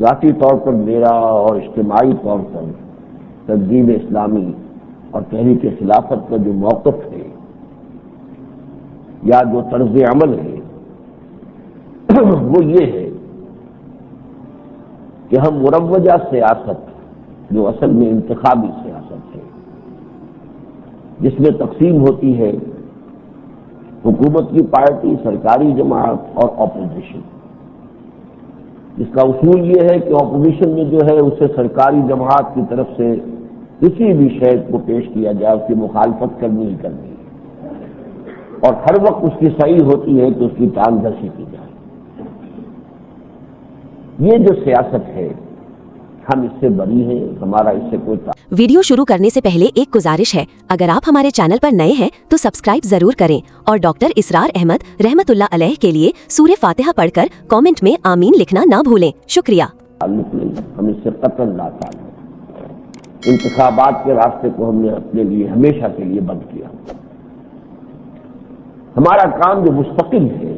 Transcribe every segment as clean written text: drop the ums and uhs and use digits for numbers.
ذاتی طور پر میرا اور اجتماعی طور پر تنظیم اسلامی اور تحریک خلافت کا جو موقف ہے یا جو طرز عمل ہے وہ یہ ہے کہ ہم مروجہ سیاست جو اصل میں انتخابی سیاست ہے، جس میں تقسیم ہوتی ہے حکومت کی پارٹی، سرکاری جماعت اور اپوزیشن، جس کا اصول یہ ہے کہ اپوزیشن میں جو ہے اسے سرکاری جماعت کی طرف سے کسی بھی شے کو پیش کیا جائے اس کی مخالفت کرنی ہی کرنی ہے، اور ہر وقت اس کی صحیح ہوتی ہے کہ اس کی ٹانگ دھسی کی جائے۔ یہ جو سیاست ہے ہم اس سے بری ہیں، ہمارا اس سے کوئی ویڈیو شروع کرنے سے پہلے ایک گزارش ہے، اگر آپ ہمارے چینل پر نئے ہیں تو سبسکرائب ضرور کریں اور ڈاکٹر اسرار احمد رحمت اللہ علیہ کے لیے سورہ فاتحہ پڑھ کر کامنٹ میں آمین لکھنا نہ بھولیں۔ شکریہ۔ ہم اس سے قطعاً لا تعلق۔ انتخابات کے راستے کو ہم نے اپنے لیے ہمیشہ کے لیے بند کیا۔ ہمارا کام جو مستقل ہے،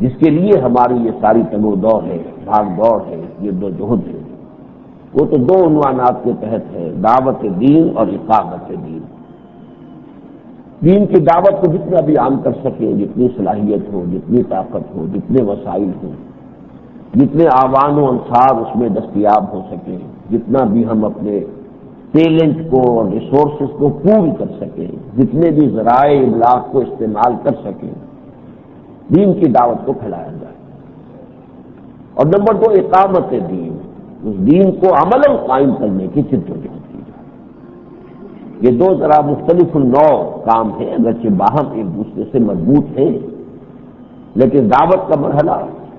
جس کے لیے ہماری یہ ساری تگ و دو ہے، بھاگ دوڑ ہے، یہ دو جہد ہے، وہ تو دو عنوانات کے تحت ہے، دعوت دین اور اقامت دین۔ دین کی دعوت کو جتنا بھی عام کر سکیں، جتنی صلاحیت ہو، جتنی طاقت ہو، جتنے وسائل ہوں، جتنے آوان و انصار اس میں دستیاب ہو سکیں، جتنا بھی ہم اپنے ٹیلنٹ کو اور ریسورسز کو پول کر سکیں، جتنے بھی ذرائع ابلاغ کو استعمال کر سکیں، دین کی دعوت کو پھیلایا جائے۔ اور نمبر 2، اقامت دین، اس دین کو عملاً قائم کرنے کی جدوجہد کی جائے۔ یہ دو ذرا مختلف النوع کام ہیں، اگرچہ باہم ایک دوسرے سے مربوط ہیں، لیکن دعوت کا مرحلہ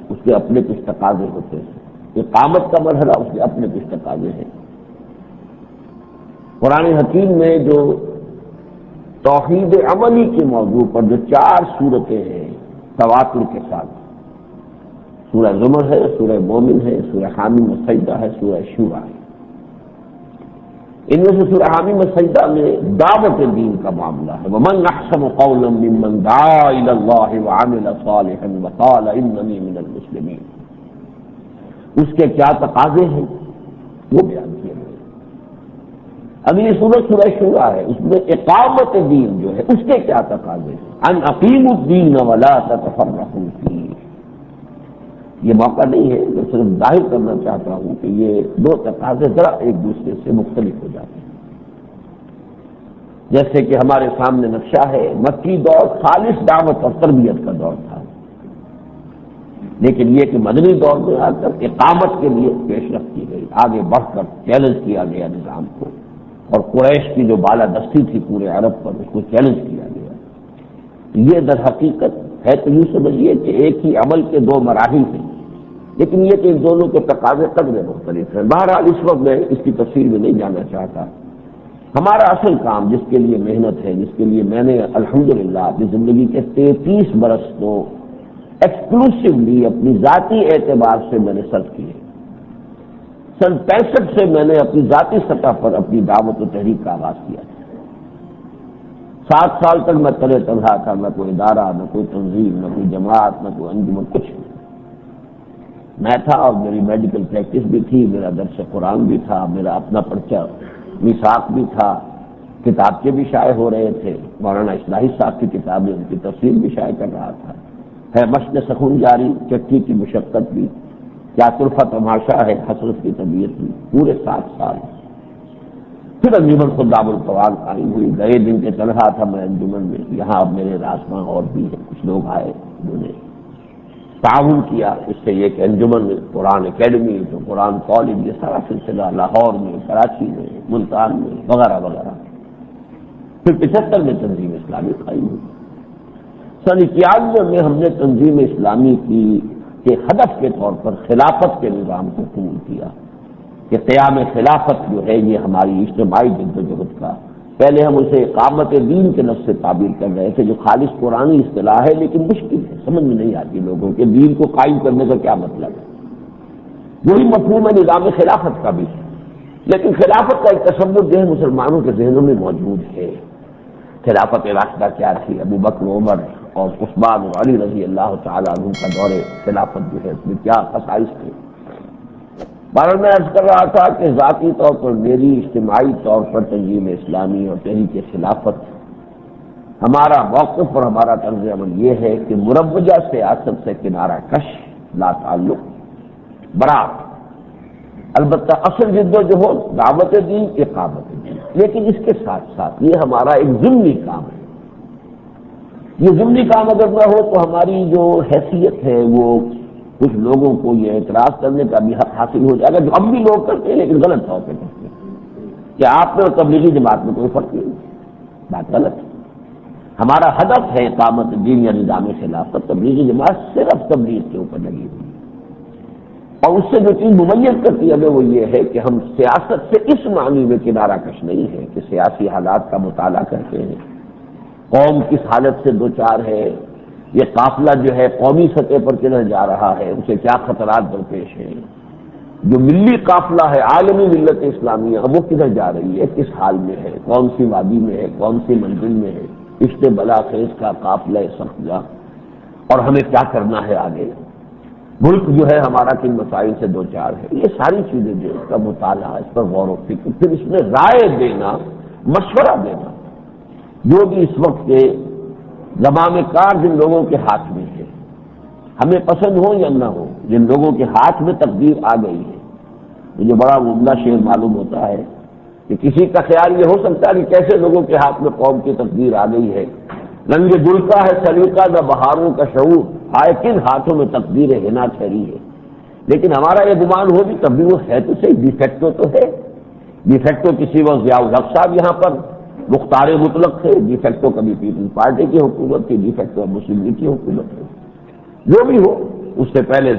اس کے اپنے کچھ تقاضے ہوتے ہیں، اقامت کا مرحلہ اس کے اپنے کچھ تقاضے ہیں۔ قرآن حکیم میں جو توحید عملی کے موضوع پر جو 4 سورتیں ہیں تواتر کے ساتھ، سورہ زمر ہے، سورہ مومن ہے، سورہ حامیم السجدہ ہے، سورہ شورى ہے۔ ان میں سے سورہ حامیم السجدہ میں دعوت دین کا معاملہ ہے، وَمَنْ أَحْسَنُ قَوْلًا مِّمَّنْ دَعَا إِلَى اللَّهِ وَعَمِلَ صَالِحًا وَقَالَ إِنَّنِي مِنَ الْمُسْلِمِينَ۔ اس کے کیا تقاضے ہیں وہ بیان کیے گئے۔ اگلی سورہ سورہ شورى ہے، اس میں اقامت دین جو ہے اس کے کیا تقاضے ہیں، أَنْ أَقِيمُوا الدِّينَ وَلَا تَتَفَرَّقُوا فِيهِ۔ یہ موقع نہیں ہے، میں صرف ظاہر کرنا چاہتا ہوں کہ یہ دو تقاضے ذرا ایک دوسرے سے مختلف ہو جاتے ہیں۔ جیسے کہ ہمارے سامنے نقشہ ہے، مکی دور خالص دعوت اور تربیت کا دور تھا، لیکن یہ کہ مدنی دور میں آ کر اقامت کے لیے پیش رفت کی گئی، آگے بڑھ کر چیلنج کیا گیا نظام کو، اور قریش کی جو بالادستی تھی پورے عرب پر اس کو چیلنج کیا گیا۔ یہ در حقیقت ہے تو یوں سمجھیے کہ ایک ہی عمل کے 2 مراحل ہیں، لیکن یہ کہ ان دونوں کے تقاضے قدر مختلف ہیں۔ بہرحال اس وقت میں اس کی تفصیل میں نہیں جانا چاہتا۔ ہمارا اصل کام جس کے لیے محنت ہے، جس کے لیے میں نے الحمدللہ اپنی زندگی کے 33 برس تو ایکسکلوسیولی اپنی ذاتی اعتبار سے میں نے صرف کیے۔ سن 65 سے میں نے اپنی ذاتی سطح پر اپنی دعوت و تحریک کا آغاز کیا تھا۔ 7 سال تک میں تلے تنہا تھا، نہ کوئی ادارہ، نہ کوئی تنظیم، نہ کوئی جماعت، نہ کوئی انجمن، کچھ نہیں۔ میں تھا اور میری میڈیکل پریکٹس بھی تھی، میرا درس قرآن بھی تھا، میرا اپنا پرچہ میثاق بھی تھا، کتابچے بھی شائع ہو رہے تھے، مولانا اصلاحی صاحب کی کتابیں ان کی تفسیر بھی شائع کر رہا تھا، ہے مشق سخن جاری، چٹھی کی مشقت بھی، کیا طرفہ تماشا ہے، حسرت کی طبیعت بھی، پورے 7 سال۔ پھر انجمن خدام القوال قائم ہوئی، گئے دن کے تنہا تھا میں انجمن میں، یہاں اب میرے راسماں اور بھی ہیں، کچھ لوگ آئے انہوں نے تعاون کیا، اس سے یہ کہ انجمن قرآن اکیڈمی، تو قرآن کالج، یہ سارا سلسلہ لاہور میں، کراچی میں، ملتان میں وغیرہ وغیرہ۔ پھر 75 میں تنظیم اسلامی قائم ہوئی۔ سن 91 میں ہم نے تنظیم اسلامی کی کے ہدف کے طور پر خلافت کے نظام کو قبول کیا کہ قیام خلافت جو ہے یہ ہماری اجتماعی جدوجہد کا، پہلے ہم اسے اقامت دین کے لفظ سے تعبیر کر رہے تھے جو خالص قرآنی اصطلاح ہے، لیکن مشکل ہے، سمجھ میں نہیں آتی لوگوں کے دین کو قائم کرنے کا کیا مطلب ہے۔ وہی مفہوم ہے نظام خلافت کا بھی، لیکن خلافت کا ایک تصور جو ہے مسلمانوں کے ذہنوں میں موجود ہے۔ خلافت راشدہ کیا تھی، ابو بکر، عمر اور عثمان اور علی رضی اللہ تعالیٰ عنہ کا دور خلافت جو ہے اس میں کیا خصائص تھے، بہرحال میں عرض کر رہا تھا کہ ذاتی طور پر میری اجتماعی طور پر تنظیم اسلامی اور تحریک خلافت ہمارا موقف اور ہمارا طرز عمل یہ ہے کہ مروجہ سیاست سے کنارہ کش، لا تعلق، برات، البتہ اصل جد و جہد دعوت دین، اقامت دین، لیکن اس کے ساتھ ساتھ یہ ہمارا ایک ضمنی کام ہے۔ یہ ضمنی کام اگر نہ ہو تو ہماری جو حیثیت ہے وہ کچھ لوگوں کو یہ اعتراض کرنے کا بھی حق حاصل ہو جائے گا، جو ہم بھی لوگ کرتے ہیں لیکن غلط طور پہ کرتے ہیں کہ آپ میں اور تبلیغی جماعت میں کوئی فرق نہیں، بات غلط ہے۔ ہمارا ہدف ہے اقامت دین یا نظام خلافت، تبلیغی جماعت صرف تبلیغ کے اوپر لگی ہوئی، اور اس سے جو چیز ممیز کرتی ہے وہ یہ ہے کہ ہم سیاست سے اس معنی میں کنارہ کش نہیں ہے کہ سیاسی حالات کا مطالعہ کرتے ہیں، قوم کس حالت سے دوچار ہے، یہ قافلہ جو ہے قومی سطح پر کدھر جا رہا ہے، اسے کیا خطرات درپیش ہیں، جو ملی قافلہ ہے عالمی ملت اسلامیہ وہ کدھر جا رہی ہے، کس حال میں ہے، کون سی وادی میں ہے، کون سی منزل میں ہے، اس بلا خیز کا قافلہ سخلا، اور ہمیں کیا کرنا ہے آگے، ملک جو ہے ہمارا کن مسائل سے دوچار ہے، یہ ساری چیزیں جو اس کا مطالعہ، اس پر غور و فکر، پھر اس میں رائے دینا، مشورہ دینا، جو بھی اس وقت کے زمانے کار جن لوگوں کے ہاتھ میں ہے، ہمیں پسند ہو یا نہ ہو، جن لوگوں کے ہاتھ میں تقدیر آ گئی ہے، مجھے بڑا عمدہ شعر معلوم ہوتا ہے کہ کسی کا خیال یہ ہو سکتا ہے کہ کیسے لوگوں کے ہاتھ میں قوم کی تقدیر آ گئی ہے، رنگ گل کا ہے سلیقہ نہ بہاروں کا شعور، آئے کن ہاتھوں میں تقدیر ہنا ٹھہری ہے، لیکن ہمارا یہ گمان ہو بھی تب بھی وہ ہے تو صحیح، ڈیفیکٹو تو ہے، ڈیفیکٹو کسی وقت ضیاء الحق صاحب یہاں پر مختار مطلق تھے، ڈیفیکٹو کبھی پیپلز پارٹی کی حکومت تھی، ڈیفیکٹو مسلم لیگ کی حکومت ہے، جو بھی ہو، اس سے پہلے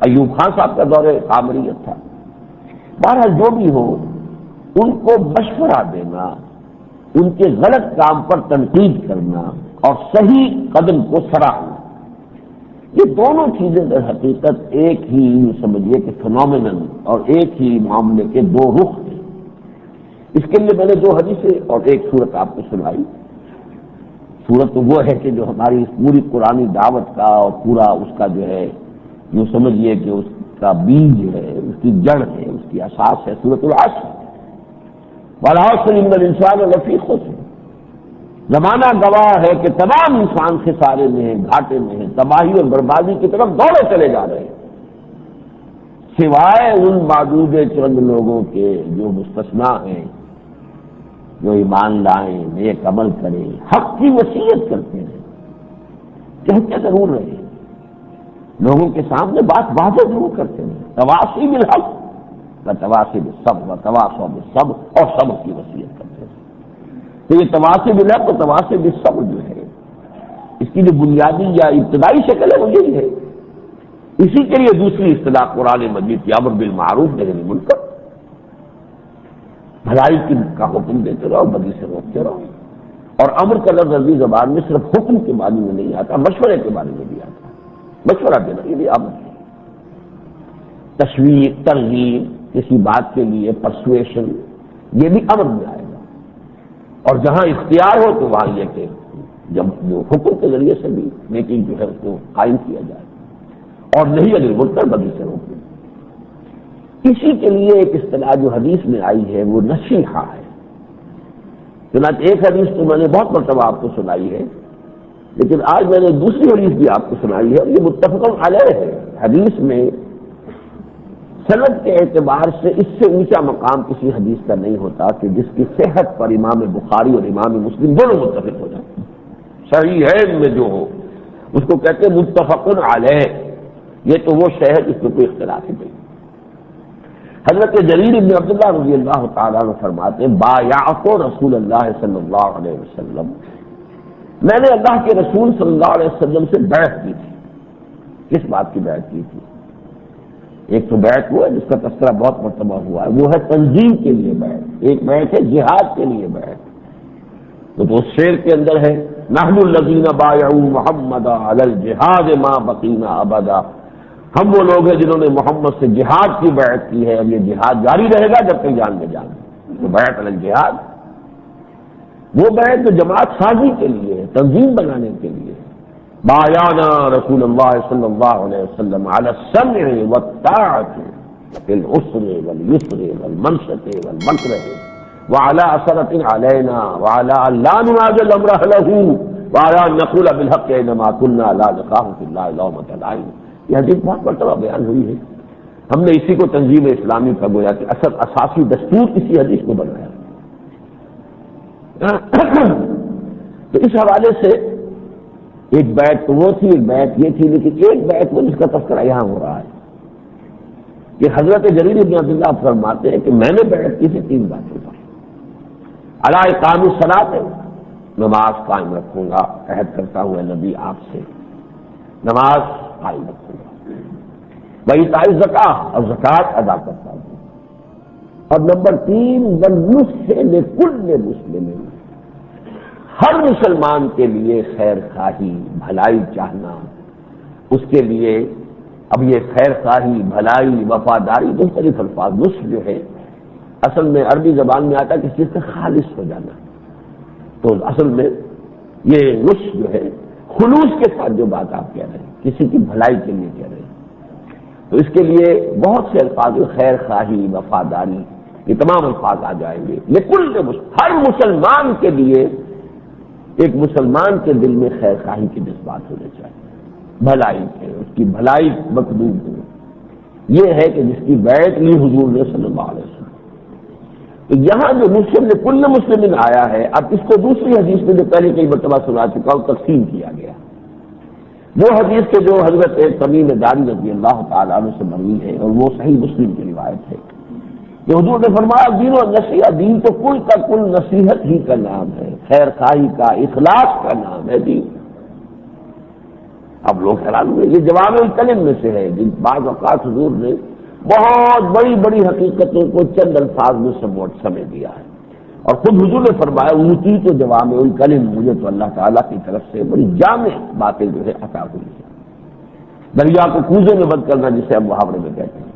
ایوب خان صاحب کا دور آمریت تھا، بہرحال جو بھی ہو ان کو مشورہ دینا، ان کے غلط کام پر تنقید کرنا اور صحیح قدم کو سراہنا، یہ دونوں چیزیں در حقیقت ایک ہی سمجھیے کہ فنومینل اور ایک ہی معاملے کے دو رخ ہیں۔ اس کے لیے میں نے دو حدیثیں اور ایک صورت آپ کو سنائی۔ صورت تو وہ ہے کہ جو ہماری اس پوری قرآنی دعوت کا اور پورا اس کا جو ہے جو سمجھیے کہ اس کا بیج ہے، اس کی جڑ ہے، اس کی اساس ہے، سورۃ العصر، والعصر ان الانسان لفی خسر، زمانہ گواہ ہے کہ تمام انسان خسارے میں ہیں، گھاٹے میں ہیں، تباہی اور بربادی کی طرف دوڑے چلے جا رہے ہیں، سوائے ان معدود چند لوگوں کے جو مستثنیٰ ہیں، جو ایمان لائیں، نیک عمل کریں، حق کی وصیت کرتے ہیں، کہتے ضرور رہے، لوگوں کے سامنے بات واضح ضرور کرتے ہیں، تواصی بالحق و تواصی بالصبر و تواصوا بالصبر، اور صبر کی وصیت کرتے ہیں۔ تو یہ تواصی بالحق و تواصی بالصبر جو ہے، اس کی جو بنیادی یا ابتدائی شکل ہے وہ یہی ہے۔ اسی کے لیے دوسری اصطلاح قرآن مجید کی امر بالمعروف نہی عن المنکر، بھلائی کا حکم دیتے رہو، بدی سے روکتے رہو، اور امر کا لفظ عربی زبان میں صرف حکم کے معنی میں نہیں آتا، مشورے کے معنی میں بھی آتا ہے، مشورہ دینا، یہ بھی امر ہے، تشویق، ترغیب کسی بات کے لیے، پرسویشن، یہ بھی امر میں آئے گا، اور جہاں اختیار ہو تو وہاں یہ کہ جب جو حکم کے ذریعے سے بھی نیکی جو ہے اس کو قائم کیا جائے، اور نہیں اگر منکر بدی سے روکے۔ اسی کے لیے ایک اصطلاح جو حدیث میں آئی ہے وہ نصیحہ ہے۔ چنانچہ ایک حدیث تو میں نے بہت مرتبہ آپ کو سنائی ہے، لیکن آج میں نے دوسری حدیث بھی آپ کو سنائی ہے، اور یہ متفق علیہ ہے۔ حدیث میں سند کے اعتبار سے اس سے اونچا مقام کسی حدیث کا نہیں ہوتا کہ جس کی صحت پر امام بخاری اور امام مسلم دونوں متفق ہو جائیں، صحیحین میں جو ہو اس کو کہتے ہیں متفق علیہ، یہ تو وہ شے ہے جس میں کوئی اختلاف نہیں۔ حضرت جریر بن عبداللہ رضی اللہ تعالیٰ عنہ فرماتے ہیں بایعت رسول اللہ صلی اللہ علیہ وسلم، میں نے اللہ کے رسول صلی اللہ علیہ وسلم سے بیعت کی تھی۔ کس بات کی بیعت کی تھی؟ ایک تو بیعت وہ ہے جس کا تذکرہ بہت مرتبہ ہوا ہے، وہ ہے تنظیم کے لیے بیعت، ایک بیعت ہے جہاد کے لیے بیعت۔ تو اس شعر کے اندر ہے نحن الذین بایعوا محمدا علی الجہاد ما بقینا ابدا، ہم وہ لوگ ہیں جنہوں نے محمد سے جہاد کی بیعت کی ہے، اب یہ جہاد جاری رہے گا جب تک جان میں جان۔ تو بیعت علی الجہاد، وہ بیعت جو جماعت سازی کے لیے ہے، تنظیم بنانے کے لیے۔ بایعنا رسول اللہ صلی اللہ علیہ وسلم علی السمع والطاعۃ، فی العسر والیسر والمنشط والمکرہ وعلی اثرۃ علینا وعلی الا ننازع الامر اہلہ وعلی ان نقول بالحق انما كنا لا نخاف فی اللہ لومۃ لائم. یہ حدیث بہت مرتبہ بیان ہوئی ہے. ہم نے اسی کو تنظیم اسلامی کا گویا کہ اصل اساسی دستور اسی حدیث کو بنایا. تو اس حوالے سے ایک بیعت تو وہ تھی، ایک بیعت یہ تھی، لیکن ایک بیعت وہ جس کا تذکرہ یہاں ہو رہا ہے کہ حضرت جریر بن عبداللہ فرماتے ہیں کہ میں نے بیعت کی تھی 3 باتوں پر. علی اقام الصلاۃ، نماز قائم رکھوں گا، عہد کرتا ہوں اے نبی آپ سے نماز قائم رکھوں گا. وایتاء الزکاۃ، اور زکوٰۃ ادا کرتا ہوں. اور نمبر 3 والنصح لکل مسلم، ہر مسلمان کے لیے خیر خواہی بھلائی چاہنا. اس کے لیے اب یہ خیر خواہی بھلائی وفاداری مختلف الفاظ. نصح جو ہے اصل میں عربی زبان میں آتا ہے کسی چیز سے خالص ہو جانا. تو اصل میں یہ نصح جو ہے خلوص کے ساتھ جو بات آپ کہہ رہے ہیں، کسی کی بھلائی کے لیے کہہ رہے ہیں. تو اس کے لیے بہت سے الفاظ، خیر خواہی وفاداری، یہ تمام الفاظ آ جائیں گے. لیکن ہر مسلمان کے لیے ایک مسلمان کے دل میں خیر خواہی کے جذبات ہونے چاہیے، بھلائی کے، اس کی بھلائی مطلوب ہو. یہ ہے کہ جس کی بیعت لی حضور نے صلی اللہ علیہ وسلم. تو یہاں جو مسلم نے کل مسلم آیا ہے، اب اس کو دوسری حدیث میں جو پہلے کئی مرتبہ سنا چکا ہوں تقسیم کیا گیا. وہ حدیث کے جو حضرت تمیم داری رضی اللہ تعالیٰ عنہ سے مروی ہے اور وہ صحیح مسلم کی روایت ہے کہ حضور نے فرمایا دین و نصیحت، دین تو کل کا کل نصیحت ہی کا نام ہے، خیر خواہی کا، اخلاص کا نام ہے دین. اب لوگ حیران ہوئے، یہ جوامع الکلم میں سے ہے جن بعض اوقات حضور نے بہت بڑی بڑی حقیقتوں کو چند الفاظ میں سمیٹ دیا ہے. اور خود حضور نے فرمایا اوتی تو جوامع الکلم، مجھے تو اللہ تعالیٰ کی طرف سے بڑی جامع باتیں جو ہے عطا ہوئی ہیں. دریا کو کوزے میں بند کرنا جسے ہم محاورے میں کہتے ہیں،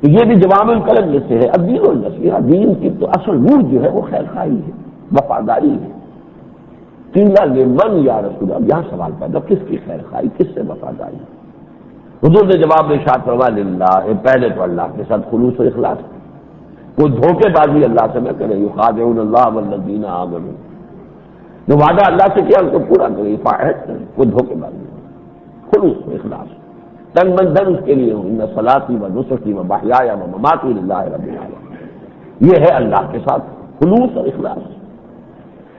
تو یہ بھی جوامع الکلم میں سے ہے. اب دین و نصیحت، دین کی تو اصل روح جو ہے وہ خیر خواہی ہے، وفاداری ہے. قیل لمن یا رسول اللہ، یہاں سوال پیدا کس کی خیر خواہی، کس سے وفاداری. حضور نے جواب میں ارشاد فرمایا للہ، پہلے تو اللہ کے ساتھ خلوص و اخلاص. کوئی دھوکے بازی اللہ سے نہ کرے. یخادعون اللہ والذین آمنوا، جو وعدہ اللہ سے کیا اس کو پورا کرے، عہد کرے. کوئی دھوکے بازی، خلوص و اخلاص. تن من دھن اس کے لیے ہوں، ان صلاتی و نسکی و محیای و مماتی للہ رب العالمین. یہ ہے اللہ کے ساتھ خلوص اور اخلاص.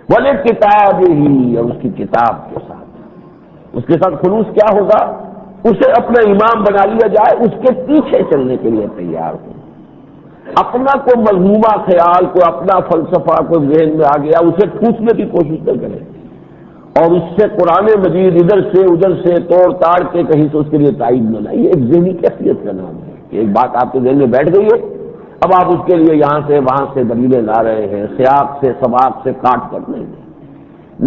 وَلِکِتَابِهِ، اور اس کی کتاب کے ساتھ. اس کے ساتھ خلوص کیا ہوگا؟ اسے اپنا امام بنا لیا جائے، اس کے پیچھے چلنے کے لیے تیار ہو. اپنا کوئی مذمومہ خیال، کوئی اپنا فلسفہ کوئی ذہن میں آ گیا، اسے پوچھنے کی کوشش نہ کرے اور اس سے قرآن مجید ادھر سے ادھر سے توڑ تاڑ کے کہیں سے اس کے لیے تائید نہ لائے. یہ ایک ذہنی کیفیت کا نام ہے کہ ایک بات آپ کے ذہن میں بیٹھ گئی ہے، اب آپ اس کے لیے یہاں سے وہاں سے دلیلیں لا رہے ہیں، سیاق سے سباق سے کاٹ کر نہیں.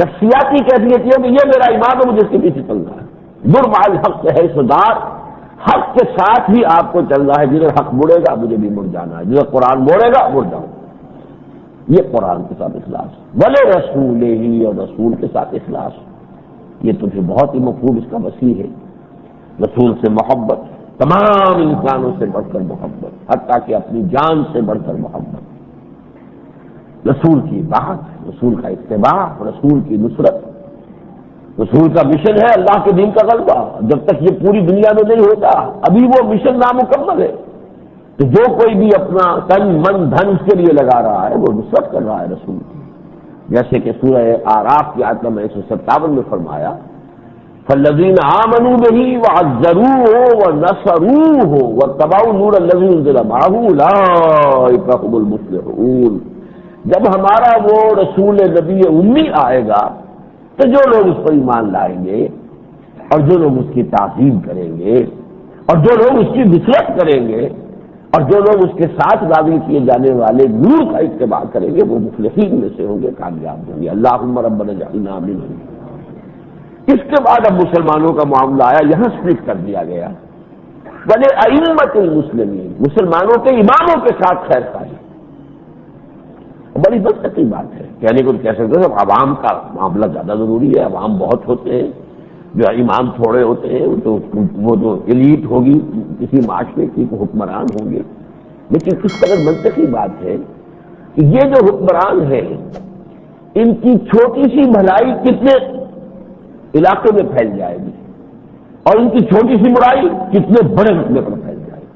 نفسیاتی کیفیت یہ کہ یہ میرا امام ہے، مجھے اس کے پیچھے چلنا ہے. درمال حق ہے سدار، حق کے ساتھ ہی آپ کو چلنا ہے. جدھر حق مڑے گا مجھے بھی مڑ جانا ہے، جدھر قرآن موڑے گا مڑ جاؤں. یہ قرآن کے ساتھ اخلاص. بلے رسول ہی، اور رسول کے ساتھ اخلاص. یہ تو پھر بہت ہی مفہوم اس کا وسیع ہے. رسول سے محبت، تمام انسانوں سے بڑھ کر محبت، حتیٰ کہ اپنی جان سے بڑھ کر محبت. رسول کی بات، رسول کا اتباع، رسول کی نصرت. رسول کا مشن ہے اللہ کے دین کا غلبہ. جب تک یہ پوری دنیا میں نہیں ہوتا ابھی وہ مشن نامکمل ہے. تو جو کوئی بھی اپنا تن من دھن اس کے لیے لگا رہا ہے وہ نصرت کر رہا ہے رسول کی. جیسے کہ سورہ اعراف کی آیت نمبر 157 میں فرمایا فالذین آمنوا بہ وعزروہ ونصروہ واتبعوا النور الذی انزل معہ اولئک هم المفلحون. جب ہمارا وہ رسول نبی امی آئے گا تو جو لوگ اس پر ایمان لائیں گے اور جو لوگ اس کی تعظیم کریں گے اور جو لوگ اس کی نصرت کریں گے اور جو لوگ اس کے ساتھ نازل کیے جانے والے نور کا اتباع کریں گے وہ مفلحین میں سے ہوں گے، کامیاب ہوں گے. اللہم ربنا اجعلنا منہم. اس کے بعد اب مسلمانوں کا معاملہ آیا، یہاں سپلٹ کر دیا گیا. بلے ائمۃ المسلمین، مسلمانوں کے اماموں کے ساتھ خیر خواہی. بڑی بدقسمتی بات ہے، کہنے کو کہہ سکتے ہیں عوام کا معاملہ زیادہ ضروری ہے، عوام بہت ہوتے ہیں جو امام تھوڑے ہوتے ہیں وہ جو ایلیٹ ہوگی کسی معاشرے کی حکمران ہوں گے. لیکن کس قدر منطقی بات ہے کہ یہ جو حکمران ہیں ان کی چھوٹی سی بھلائی کتنے علاقے میں پھیل جائے گی اور ان کی چھوٹی سی برائی کتنے بڑے رقبے پر پھیل جائے گی.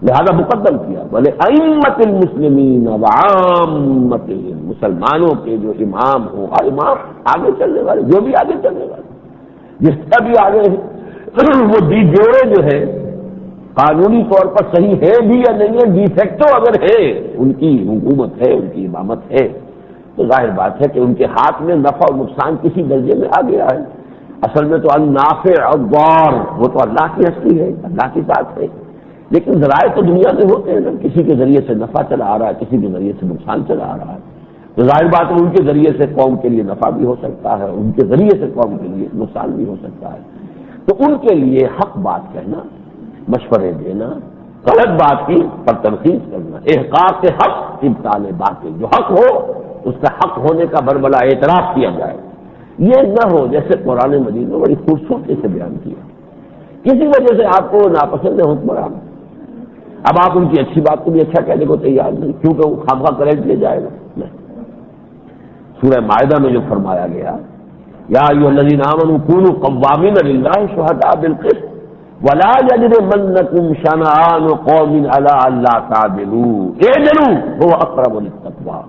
لہذا مقدم کیا بولے ائمۃ المسلمین وعامۃ مسلمانوں کے جو امام ہوں، اور امام آگے چلنے والے، جو بھی آگے چلنے والے، جس کا بھی آگے وہ ڈی جوڑے جو ہے قانونی طور پر صحیح ہے بھی یا نہیں ہے، ڈی فیکٹو اگر ہے، ان کی حکومت ہے، ان کی امامت ہے، تو ظاہر بات ہے کہ ان کے ہاتھ میں نفع اور نقصان کسی درجے میں آ گیا ہے. اصل میں تو النافع الضار وہ تو اللہ کی ہستی ہے، اللہ کی ذات ہے. لیکن ذرائع تو دنیا میں ہوتے ہیں نا، کسی کے ذریعے سے نفع چلا آ رہا ہے، کسی کے ذریعے سے نقصان چلا آ رہا ہے. تو ظاہر بات ہے ان کے ذریعے سے قوم کے لیے نفع بھی ہو سکتا ہے، ان کے ذریعے سے قوم کے لیے نقصان بھی ہو سکتا ہے. تو ان کے لیے حق بات کہنا، مشورے دینا، غلط بات کی پر تنقید کرنا، احقاق حق ابطال باطل، جو حق ہو اس کا حق ہونے کا بربلا اعتراف کیا جائے. یہ نہ ہو جیسے قرآن مجید میں بڑی خوبصورتی سے بیان کیا، کسی وجہ سے آپ کو ناپسند ہے حکمران، اب آپ ان کی اچھی بات کو بھی اچھا کہنے کو تیار نہیں، کیونکہ وہ خواہ کریڈٹ لے جائے گا. نہیں، سورہ مائدہ میں جو فرمایا گیا یا ایھا الذین آمنوا کونوا قوامین للہ شہداء بالقسط ولا یجرمنکم شنآن قوم علی الا تعدلوا اعدلوا هو اقرب للتقوی.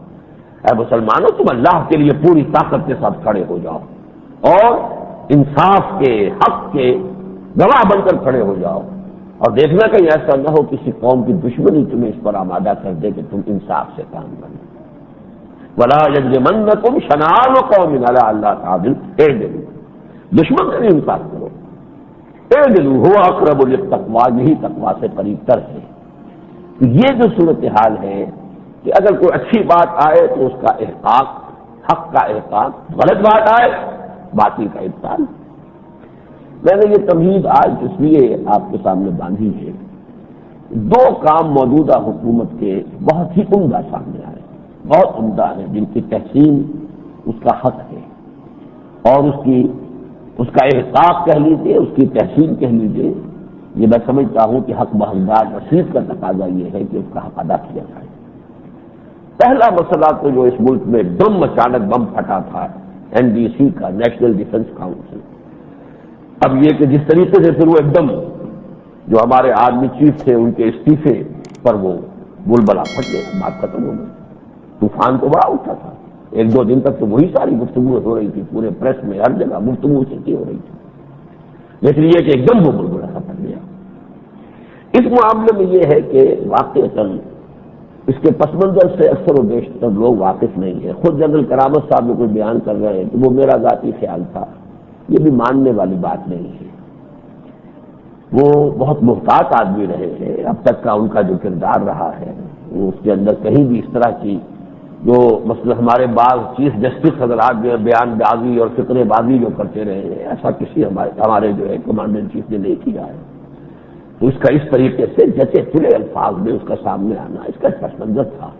اے مسلمانوں تم اللہ کے لیے پوری طاقت کے ساتھ کھڑے ہو جاؤ اور انصاف کے، حق کے گواہ بن کر کھڑے ہو جاؤ، اور دیکھنا کہیں ایسا نہ ہو کسی قوم کی دشمنی تمہیں اس پر آمادہ کر دے کہ تم انصاف سے کام کرو. ولا یجرمنکم شنآن قوم علی الا تعدلوا اعدلوا، دشمن سے بھی انصاف کرو. اعدلوا هو اقرب للتقوی، یہی تقوی سے قریب تر ہے. یہ جو صورتحال ہے کہ اگر کوئی اچھی بات آئے تو اس کا احقاق، حق کا احقاق، غلط بات آئے باطل کا ابطال. میں نے یہ تمہید آج اس لیے آپ کے سامنے باندھی ہے، دو کام موجودہ حکومت کے بہت ہی عمدہ سامنے آئے، بہت عمدہ ہیں، جن کی تحسین اس کا حق ہے اور اس کا احقاق کہہ لیجیے، اس کی تحسین کہہ لیجیے. یہ میں سمجھتا ہوں کہ حق بحقدار رسید کا تقاضا یہ ہے کہ اس کا حق ادا کیا جائے. پہلا مسئلہ تو جو اس ملک میں اچانک بم پھٹا تھا NDC کا، نیشنل ڈیفنس کاؤنسل. اب یہ کہ جس طریقے سے پھر وہ ایک دم جو ہمارے آرمی چیف تھے ان کے استعفے پر وہ بلبلا پھٹ گیا، بات ختم ہو گئی. طوفان تو بڑا اٹھا تھا، ایک دو دن تک تو وہی ساری گفتگو ہو رہی تھی، پورے پریس میں ہر جگہ گفتگو اسی کی ہو رہی تھی. لیکن یہ کہ ایک دم وہ بلبلا سا پھٹ گیا. اس معاملے میں یہ ہے کہ واقعتاً اس کے پس منظر سے اکثر و بیشتر لوگ واقف نہیں ہیں. خود جنرل کرامت صاحب نے کوئی بیان کر رہے ہیں کہ وہ میرا ذاتی خیال تھا، یہ بھی ماننے والی بات نہیں ہے. وہ بہت محتاط آدمی رہے ہیں، اب تک کا ان کا جو کردار رہا ہے وہ اس کے اندر کہیں بھی اس طرح کی جو مثلا ہمارے بعض چیف جسٹس حضرات جو بیان بازی اور فقرے بازی جو کرتے رہے ہیں، ایسا کسی ہمارے جو ہے کمانڈر ان چیف نے نہیں کیا ہے. تو اس کا اس طریقے سے جچے چلے الفاظ میں اس کا سامنے آنا اس کا پس منظر تھا.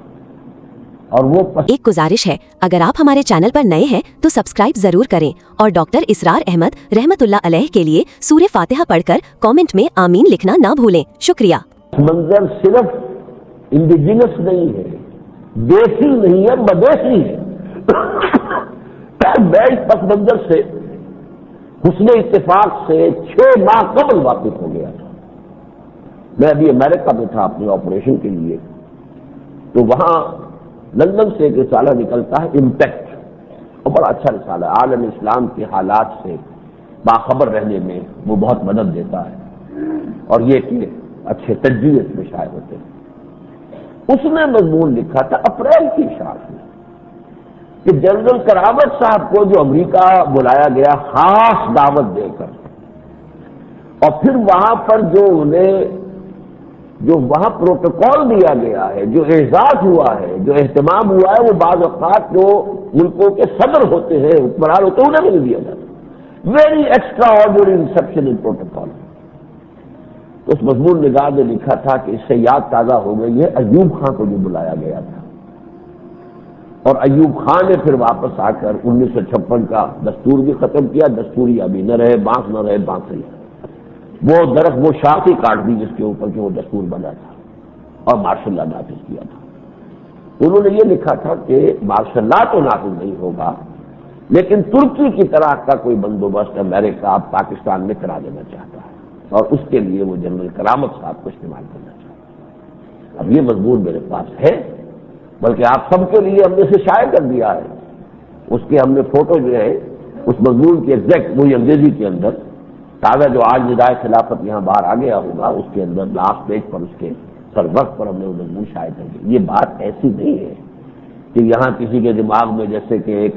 اور وہ ایک گزارش ہے، اگر آپ ہمارے چینل پر نئے ہیں تو سبسکرائب ضرور کریں اور ڈاکٹر اسرار احمد رحمت اللہ علیہ کے لیے سورہ فاتحہ پڑھ کر کامنٹ میں آمین لکھنا نہ بھولیں. شکریہ. منظر صرف انڈیجنس نہیں ہے، دیسی نہیں ہے، بدیسی ہے. میں اس پس منظر سے حسن اتفاق سے 6 ماہ قبل واقف ہو گیا تھا. میں ابھی امریکہ میں تھا اپنے آپریشن کے لیے، تو وہاں لندن سے ایک رسالہ نکلتا ہے امپیکٹ، اور بڑا اچھا رسالہ ہے، عالم اسلام کے حالات سے باخبر رہنے میں وہ بہت مدد دیتا ہے، اور یہ کہ اچھے تجزیے اس میں شائع ہوتے ہیں. اس نے مضمون لکھا تھا اپریل کی اشاعت میں کہ جنرل کرامت صاحب کو جو امریکہ بلایا گیا خاص دعوت دے کر، اور پھر وہاں پر جو وہاں پروٹوکول دیا گیا ہے، جو اعزاز ہوا ہے، جو اہتمام ہوا ہے، وہ بعض اوقات جو ملکوں کے صدر ہوتے ہیں، حکمران ہوتے ہیں، انہیں بھی نہیں دیا جاتا. ویری ایکسٹرا آرڈنری ریسپشن ان پروٹوکول. تو اس مضمون نگار نے لکھا تھا کہ اس سے یاد تازہ ہو گئی ہے ایوب خان کو جو بلایا گیا تھا. اور ایوب خان نے پھر واپس آ کر 1956 کا دستور بھی ختم کیا. دستوری ابھی نہ رہے بانس ہی وہ درخت وہ شاخ ہی کاٹ دی جس کے اوپر کہ وہ دستور بنا تھا اور مارشل لا نافذ کیا تھا. انہوں نے یہ لکھا تھا کہ مارشل لا تو نافذ نہیں ہوگا لیکن ترکی کی طرح کا کوئی بندوبست امریکہ پاکستان میں کرا دینا چاہتا ہے اور اس کے لیے وہ جنرل کرامت صاحب کو استعمال کرنا چاہتا ہے. اب یہ مضمون میرے پاس ہے، بلکہ آپ سب کے لیے ہم نے اسے شائع کر دیا ہے. اس کے ہم نے فوٹو جو ہے اس مضمون کی ایگزیکٹ وہی انگریزی کے اندر تازہ جو آج ندائے خلافت یہاں باہر آ گیا ہوگا اس کے اندر لاسٹ پیج پر اس کے سر وقت پر ہم نے وہ مضمون شائع کر دیا. یہ بات ایسی نہیں ہے کہ یہاں کسی کے دماغ میں جیسے کہ ایک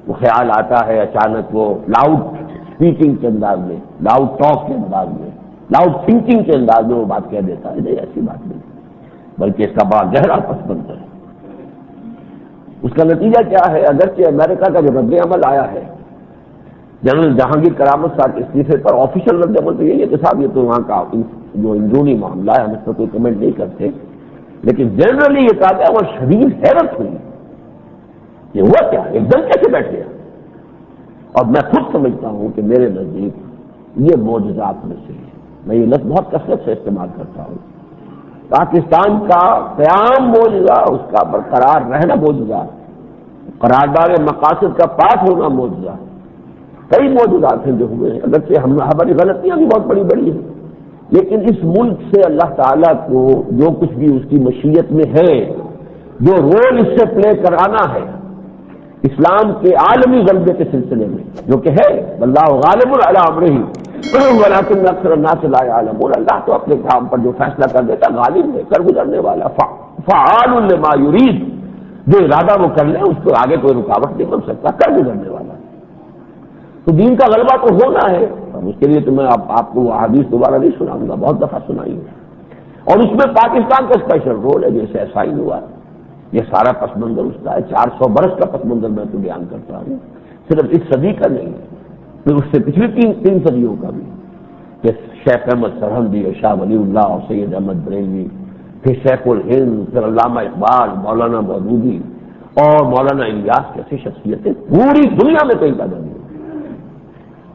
وہ خیال آتا ہے اچانک وہ لاؤڈ اسپیکنگ کے انداز میں، لاؤڈ ٹاک کے انداز میں، لاؤڈ تھنکنگ کے انداز میں وہ بات کہہ دیتا ہے. نہیں، ایسی بات نہیں، بلکہ اس کا بڑا گہرا پس منظر ہے. اس کا نتیجہ کیا ہے؟ اگرچہ امریکہ کا جو رد عمل آیا ہے جنرل جہانگیر کرامت صاحب کے استعفے پر، آفیشیل رد عمل تو یہی ہے کہ صاحب یہ تو وہاں کا جو اندرونی معاملہ ہے ہم اس پر کوئی کمنٹ نہیں کرتے، لیکن جنرلی یہ کہا گیا وہ شدید حیرت ہوئی یہ ہوا کیا، ایک دم کیسے بیٹھ گیا. اور میں خود سمجھتا ہوں کہ میرے نزدیک یہ معجزات میں سے ہے. میں یہ لفظ بہت کثرت سے استعمال کرتا ہوں. پاکستان کا قیام معجزہ، اس کا برقرار رہنا معجزہ، قرارداد مقاصد کا پاس ہونا معجزہ. کئی معجزات ہیں جو ہوئے ہیں، اگرچہ ہماری غلطیاں بھی بہت بڑی بڑی ہیں، لیکن اس ملک سے اللہ تعالیٰ کو جو کچھ بھی اس کی مشیت میں ہے، جو رول اس سے پلے کرانا ہے اسلام کے عالمی غلبے کے سلسلے میں، جو کہ ہے واللہ غالب علی امرہ ولکن اکثر الناس لا یعلمون، اللہ تو اپنے کام پر جو فیصلہ کر دیتا غالب ہے، کر گزرنے والا، فعال لما یرید، جو ارادہ وہ کر لے اس کو آگے کوئی رکاوٹ نہیں بن سکتا، کر گزرنے والا. تو دین کا غلبہ تو ہونا ہے، اور اس کے لیے تو میں آپ کو وہ حدیث دوبارہ نہیں سناؤں گا، بہت دفعہ سنائی ہے. اور اس میں پاکستان کا اسپیشل رول ہے، جیسے ایسا ہی ہوا. یہ سارا پس منظر اس کا ہے، 400 برس کا پس منظر میں تو بیان کرتا ہوں، صرف اس صدی کا نہیں ہے، پھر اس سے پچھلی تین صدیوں کا بھی، کہ شیخ احمد سرہندی اور شاہ ولی اللہ اور سید احمد بریلوی، پھر شیخ الہند، پھر علامہ اقبال، مولانا مودودی اور مولانا الیاس جیسی شخصیتیں پوری دنیا میں کہیں پیدا نہیں.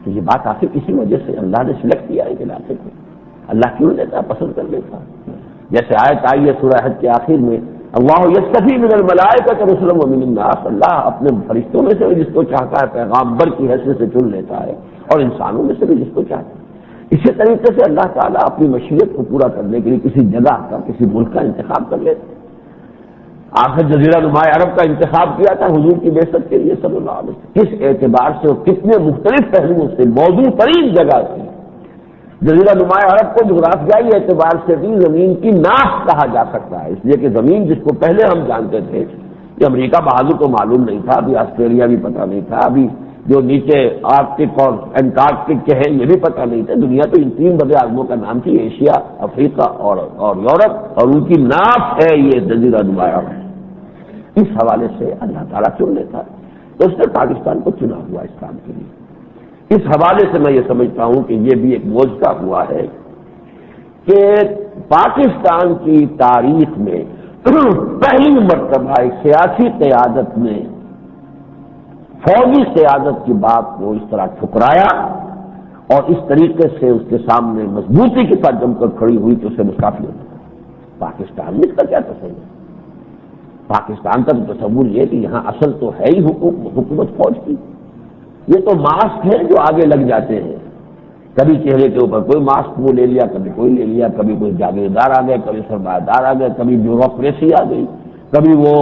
تو یہ بات آخر اسی وجہ سے اللہ نے سلیکٹ کیا ہے کہ علاقے کو اللہ کیوں لیتا، پسند کر لیتا. جیسے آیت آئی ہے سورہ حج کے آخر میں، اللہ یصطفی من الملائکۃ رسلا ومن الناس، اللہ اپنے فرشتوں میں سے بھی جس کو چاہتا ہے پیغامبر کی حیثیت سے چن لیتا ہے اور انسانوں میں سے بھی جس کو چاہتا ہے. اسی طریقے سے اللہ تعالیٰ اپنی مشیت کو پورا کرنے کے لیے کسی جگہ کا، کسی ملک کا انتخاب کر لیتا ہے. آخر جزیرہ نماء عرب کا انتخاب کیا تھا حضور کی بعثت کے لیے صلی اللہ علیہ وسلم. کس اعتبار سے اور کتنے مختلف پہلوؤں سے موضوع ترین جگہ تھی. جزیرہ نماء عرب کو جغرافیائی اعتبار سے بھی زمین کی ناف کہا جا سکتا ہے، اس لیے کہ زمین جس کو پہلے ہم جانتے تھے کہ امریکہ بہادر تو معلوم نہیں تھا، ابھی آسٹریلیا بھی پتہ نہیں تھا، ابھی جو نیچے آرکٹک اور انٹارکٹک کے ہیں یہ بھی پتہ نہیں تھا. دنیا تو ان 3 بڑے اعظموں کا نام تھی، ایشیا، افریقہ اور یورپ، اور ان کی ناف ہے یہ جزیرہ نماء عرب. اس حوالے سے اللہ تعالیٰ چن لیتا ہے، تو اس نے پاکستان کو چنا ہوا اس کام کے لیے. اس حوالے سے میں یہ سمجھتا ہوں کہ یہ بھی ایک معجزہ ہوا ہے کہ پاکستان کی تاریخ میں پہلی مرتبہ ایک سیاسی قیادت نے فوجی قیادت کی بات کو اس طرح ٹھکرایا اور اس طریقے سے اس کے سامنے مضبوطی کے ساتھ جم کر کھڑی ہوئی کہ اسے مستعفی ہونا. پاکستان میں اس کا کیا تصور؟ پاکستان کا تصور یہ کہ یہاں اصل تو ہے ہی حکومت فوج کی. یہ تو ماسک ہیں جو آگے لگ جاتے ہیں، کبھی چہرے کے اوپر کوئی ماسک وہ لے لیا، کبھی کوئی لے لیا، کبھی کوئی جاگیردار آ گئے، کبھی سرمایہ دار آ گئے، کبھی بیوروکریسی آ گئی، کبھی وہ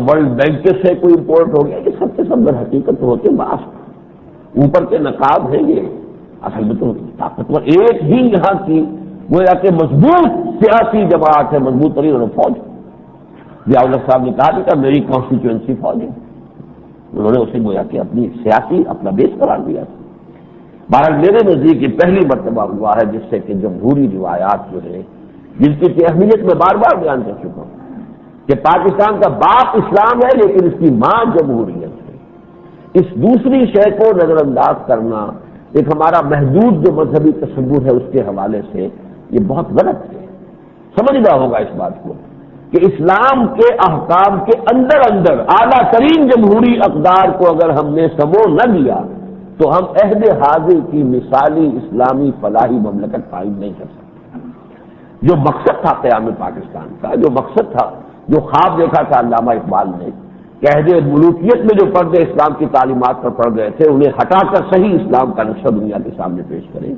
ورلڈ بینک سے کوئی امپورٹ ہو گیا. یہ سب کے سب در حقیقت ہوتے ماسک، اوپر کے نقاب ہیں. یہ اصل میں تو طاقتور ایک ہی یہاں کی گویا کہ مضبوط سیاسی جماعت ہے، مضبوط ترین اور فوج. ضیاء الحق صاحب نے کہا تھا میری کانسٹیچوئنسی فوج ہے، انہوں نے اسے گویا کہ اپنی سیاسی اپنا بیس قرار دیا تھا. بہرحال میرے نزدیک یہ پہلی مرتبہ ہوا ہے جس سے کہ جمہوری روایات جو ہے، جن کی اہمیت میں بار بار بیان کر چکا ہوں کہ پاکستان کا باپ اسلام ہے لیکن اس کی ماں جمہوریت ہے. اس دوسری شے کو نظر انداز کرنا ایک ہمارا محدود جو مذہبی تصور ہے اس کے حوالے سے یہ بہت غلط ہے. سمجھنا ہوگا اس بات کو کہ اسلام کے احکام کے اندر اندر اعلیٰ ترین جمہوری اقدار کو اگر ہم نے سمو نہ دیا تو ہم عہد حاضر کی مثالی اسلامی فلاحی مملکت قائم نہیں کر سکتے۔ جو مقصد تھا قیام پاکستان کا، جو مقصد تھا، جو خواب دیکھا تھا علامہ اقبال نے کہ عہد ملوکیت میں جو پردے اسلام کی تعلیمات پر پڑ گئے تھے انہیں ہٹا کر صحیح اسلام کا نقشہ دنیا کے سامنے پیش کریں،